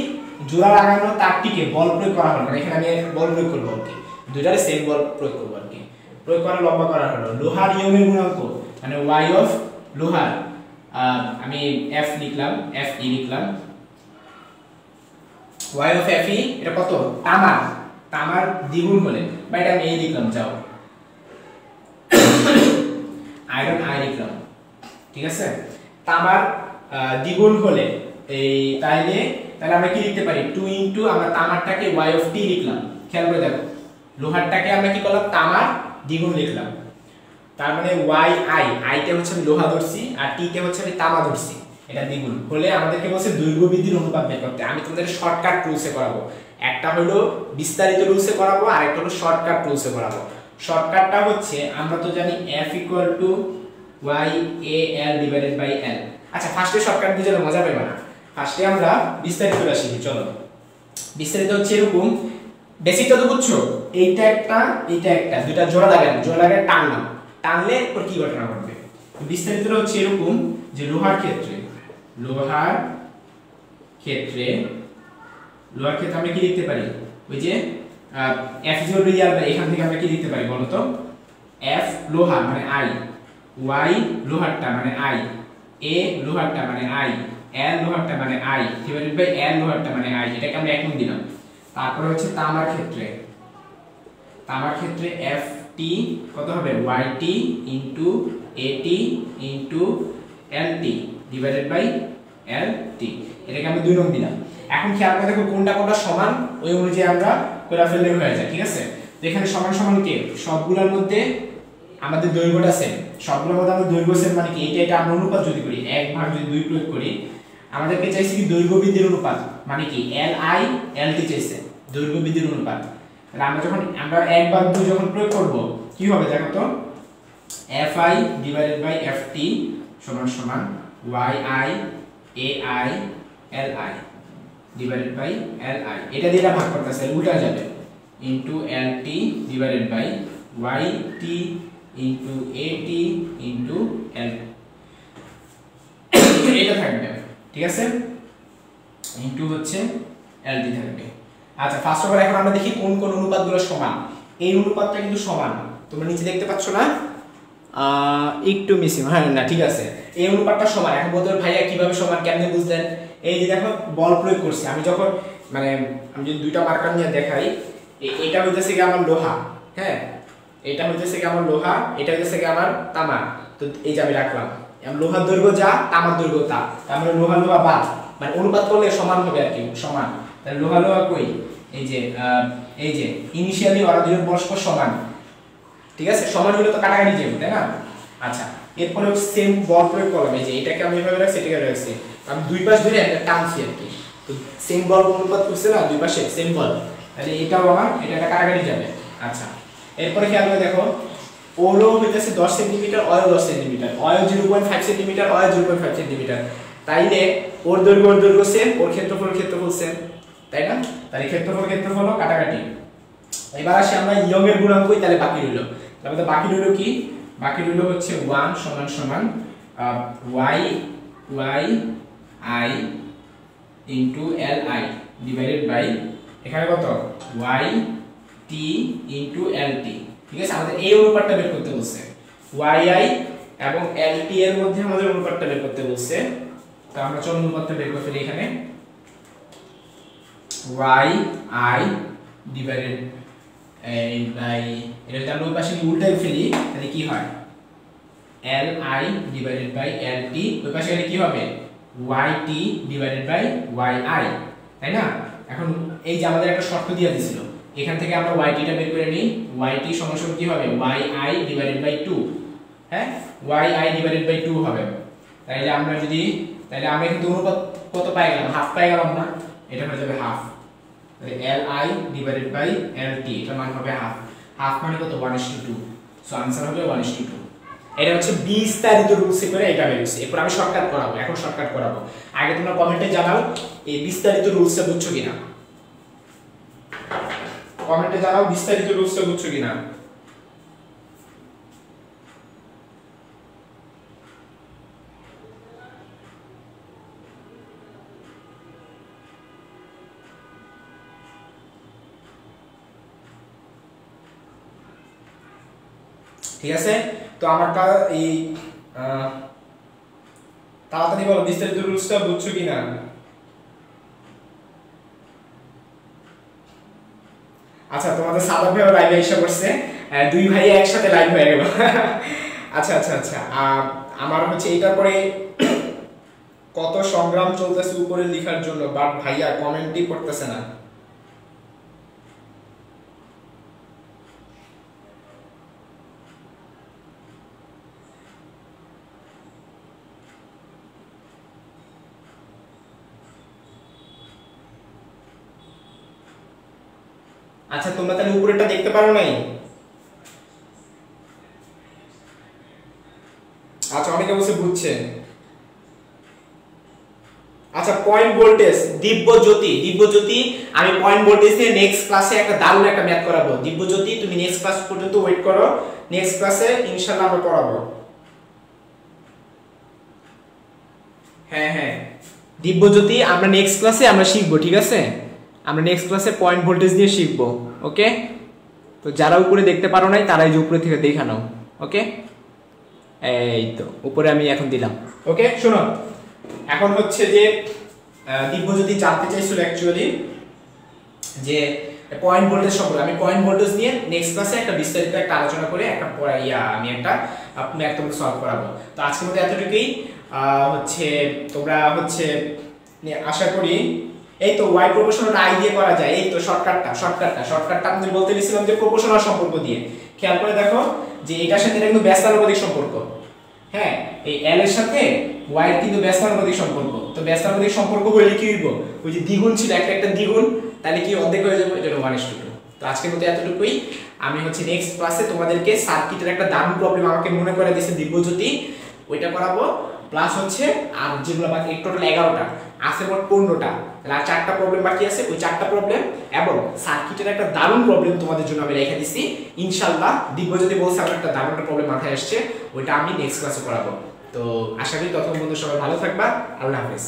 জোড়া লাগানো তারটিকে বল প্রয়োগ করা হলো, মানে এখানে আমি বল প্রয়োগ করব আর কি, দুইটারে সেম বল প্রয়োগ করব আর কি। প্রয়োগ করা লম্বা করা হলো, লোহার ইয়মের গুণাঙ্ক মানে y অফ লোহার, আমি f লিখলাম, fe লিখলাম, y অফ fe এটা কত, তামার দ্বিগুণ হলে, বা এটা আমি এই লিখলাম, যাও আয়রন আই লিখলাম, ঠিক আছে। তামার দ্বিগুণ হলে এই তাহলে আমরা কি লিখতে পারি, 2 ইনটু আমরা তামারটাকে y অফ t লিখলাম। খেয়াল করে দেখো, লোহারটাকে আমরা কি করলাম, তামার দ্বিগুণ লিখলাম, তার মানে y টা হচ্ছে আমি লোহা ধরছি আর t টা হচ্ছে আমি তামা ধরছি, এটা দ্বিগুণ হলে আমাদেরকে বলছে দৈর্ঘ্য বৃদ্ধির অনুপাত বের করতে। আমি তোমাদের শর্টকাট রুলসে করাবো, একটা হলো বিস্তারিত রুলসে করাবো আর একটা হলো শর্টকাট রুলসে করাবো। শর্টকাটটা হচ্ছে আমরা তো জানি f y a l divided by l। আচ্ছা ফার্স্টে শর্টকাট বুঝলে মজা পাবে না, ফার্স্টে আমরা বিস্তারিতটা শিখি। চলো, বিস্তারিত হচ্ছে এরকম, বেসিকটা তো বুঝছো, এইটা একটা দুইটা জোড়া লাগালে টানলে পর কি ঘটনা ঘটবে। বিস্তারিতটা হচ্ছে এরকম যে লোহার ক্ষেত্রে আমরা কি লিখতে পারি, ওই যে f ইকুয়াল টু রিয়াল, এখান থেকে আমরা কি লিখতে পারি বলো তো, f লোহার মানে i, y লোহারটা মানে i, a লোহারটা মানে i, l লোহারটা মানে i ডিভাইডেড বাই l লোহারটা মানে i, এটাকে আমরা এক নং দিলাম। তারপর হচ্ছে তামার ক্ষেত্রে ft কত হবে, yt into at into lt divided by lt, এটাকে আমরা 2 নং দিলাম। এখন খেয়াল করে দেখো কোনটা সমান, ওই অনুযায়ী আমরা করে ফেললে হয়ে যায়, ঠিক আছে। তো এখানে সমান কে, সবগুলোর মধ্যে আমাদের দৈর্ঘ্যটা সেম, সবগুলোর মধ্যে আমাদের দৈর্ঘ্য সেম, মানে কি এটা আমরা অনুপাত যদি করি, 1/2 প্রয়োগ করি, আমাদেরকে চাইছে কি দৈর্ঘ্য বৃদ্ধির অনুপাত, মানে কি li lt চাইছে দৈর্ঘ্য বৃদ্ধির অনুপাত। তাহলে আমরা 1/2 যখন প্রয়োগ করব কি হবে দেখো তো, fi ডিভাইডেড বাই ft সমান সমান yi ai li divided by li, এটা দিয়ে ভাগ করতেছে উল্টা যাবে, into lt divided by yt into at into l, এটা থাকবে, ঠিক আছে, ইনটু হচ্ছে lt থাকবে। আচ্ছা ফার্স্ট অফ অল এখন আমরা দেখি কোন কোন অনুপাতগুলো সমান। এই অনুপাতটা কিন্তু সমান, তোমরা নিচে দেখতে পাচ্ছ না, একটু মিসিং, হ্যাঁ না ঠিক আছে, এই অনুপাতটা সমান। এখন বলতে ভাইয়া কিভাবে সমান, কেমনে বুঝলেন, এই যে দেখো বল প্রয়োগ করছি আমি, যখন মানে আমি যদি দুইটা মার্কার নিয়ে দেখাই, এটা হইতেছে কি আমার লোহা, হ্যাঁ এটা হইতেছে কি আমার লোহা, এটা হইতেছে কি আমার তামা। তো এই যে আমি রাখলাম, লোহার দৈর্ঘ্য যা তামার দৈর্ঘ্য তা, তার মানে লোহা বাদ, মানে অনুপাত করলে সমান হবে আর কি, সমান। তাহলে লোহা কই, এই যে ইনিশিয়ালি ওরা দুজন পরস্পর সমান, ঠিক আছে, সমান হলে তো কাটাকাটি যাবে তাই না। আচ্ছা এরপরে সেম বল প্রয়োগ করলাম, এই যে এটাকে আমি এভাবে রাখছি, এটাকে রাখছি, আমি দুই পাশ ধরে একটা টানছি আর কি, তো সেম বল অনুপাত করছে না দুই পাশে সেম বল, তাহলে এটাও আমার এটা একটা কাটাকাটি যাবে। আচ্ছা এরপরে খেয়াল করে দেখো, ওরও হইতেছে 10 সেন্টিমিটার, অয়ও 10 সেন্টিমিটার, অয়ও 0.5 সেন্টিমিটার, অয়ও 0.5 সেন্টিমিটার, তাইলে ওর দৈর্ঘ্য সেম, ওর ক্ষেত্রফল সেম, তাই না। তাহলে ক্ষেত্রফল কাটাকাটি। এবার আসি আমরা ইয়ংয়ের গুণাঙ্ক, তাহলে বাকি রইল, তাহলে বাকি রইল কি, বাকি রইল হচ্ছে 1 সমান সমান y i into li divided by এখানে কত yt ইনটু lt, ঠিক আছে। আমাদের এই অনুপাতটা বের করতে বলছে, yi এবং lt এর মধ্যে আমাদের অনুপাতটা বের করতে বলছে। তো আমরা চল অনুপাতটা বের করে ফেলি, এখানে yi ডিভাইডেড বাই, এটা আমরা ওই পাশে উল্টাই ফেলি, তাহলে কি হয় li ডিভাইডেড বাই lt, ওই পাশে গেলে কি হবে yt ডিভাইডেড বাই yi, তাই না? এখন এই যে আমাদের একটা শর্ত দিয়ে দিছিল, এখান থেকে আমরা yt টা বের করে নিই। yt সমান কি হবে? yi ডিভাইডেড বাই 2, হ্যাঁ, yi ডিভাইডেড বাই 2 হবে। তাইলে আমরা কিন্তু অনুপাত কত পাই গেলাম? হাফ পাই গেলাম না? এটা হয়ে যাবে হাফ। তাহলে li ডিভাইডেড বাই lt, এটা মান হবে হাফ। হাফ মানে কত? 1:2। সো आंसर হবে 1:2। এটা হচ্ছে বিস্তারিত রুলসে করে এটা বের হইছে। এরপর আমি শর্টকাট করাবো, এখন শর্টকাট করাবো। আগে তোমরা কমেন্টে জানাও এই বিস্তারিত রুলসটা বুঝছো কিনা, কমেন্টে জানাও বিস্তারিত রুলসটা বুঝছো কিনা। ঠিক আছে, তো আমারটা এই তাড়াতাড়ি বলো বিস্তারিত রুলসটা বুঝছো কিনা। আচ্ছা, তোমাদের সাদা ভাইও লাইভে এসে পড়ছে, দুই ভাই একসাথে লাইভ হয়ে গেল। আচ্ছা আচ্ছা আচ্ছা, আমার হচ্ছে এটার পরে কত সংগ্রাম চলতেছে উপরে লেখার জন্য, বাট ভাইয়া কমেন্টই করতেছে না। আচ্ছা, তোমরা তাহলে উপরেরটা দেখতে পারো নাই? আচ্ছা, অনেকে বলছে বুঝছে। আচ্ছা, পয়েন্ট ভোল্টেজ দিব্যজ্যোতি, আমি পয়েন্ট ভোল্টেজ নিয়ে নেক্সট ক্লাসে একটা দারুণ একটা ম্যাথ করাবো। দিব্যজ্যোতি, তুমি নেক্সট ক্লাস পর্যন্ত ওয়েট করো, নেক্সট ক্লাসে ইনশাআল্লাহ আমরা পড়াবো। হ্যাঁ হ্যাঁ দিব্যজ্যোতি, আমরা নেক্সট ক্লাসে আমরা শিখবো, ঠিক আছে? আমরা নেক্সট ক্লাসে পয়েন্ট ভোল্টেজ দিয়ে শিখবো, ওকে? তো যারা উপরে দেখতে পারো নাই তারাই যে উপরে থেকে দেখা নাও, ওকে? এই তো উপরে আমি এখন দিলাম, ওকে? শোনো, এখন হচ্ছে যে দিব্যজ্যোতি জানতে চাইছিল অ্যাকচুয়ালি যে পয়েন্ট ভোল্টেজ সম্পর্কে। আমি পয়েন্ট ভোল্টেজ নিয়ে নেক্সট ক্লাসে একটা বিস্তারিত একটা আলোচনা করে একটা আমি একটা ম্যাথ তোমাকে সলভ করাবো। তো আজকের মধ্যে এতটুকুই। হচ্ছে তোমরা হচ্ছে আশা করি এই তো y প্রপোর্শনাল i দিয়ে করা যায়। এই তো শর্টকাটটা আমি বলতে দিয়েছিলাম যে প্রপোর্শনাল সম্পর্ক দিয়ে। খেয়াল করে দেখো যে এটার সাথে এটা কিন্তু ব্যস্তানুপাতিক সম্পর্ক। হ্যাঁ, এই l এর সাথে y এর কিন্তু ব্যস্তানুপাতিক সম্পর্ক। তো ব্যস্তানুপাতিক সম্পর্ক হইলে কি হইব? ওই যে দ্বিগুণ ছিল, একটা দ্বিগুণ, তাহলে কি অর্ধেক হয়ে যাবে? এটা 1:2। তো আজকের মতো এতটুকুই। আমি হচ্ছে নেক্সট ক্লাসে তোমাদেরকে সার্কিটের একটা দারুণ প্রবলেম আমাকে মনে করে দিয়েছে দিব্যজ্যোতি, ওইটা করাবো। প্লাস হচ্ছে আর যেগুলো বাকি টোটাল 11টা আছে, মোট 15টা, তাহলে আর 4টা প্রবলেম বাকি আছে। ওই 4টা প্রবলেম এবং সার্কিটের একটা দারুণ প্রবলেম তোমাদের জন্য আমি রেখে দিচ্ছি ইনশাআল্লাহ। দিব্যজ্যোতি বলছে আমার একটা দারুণ প্রবলেম মাথায় আসছে, ওইটা আমি নেক্সট ক্লাসে করাবো। তো আশা করি ততক্ষণ পর্যন্ত সবাই ভালো থাকবা। আল্লাহ হাফেজ।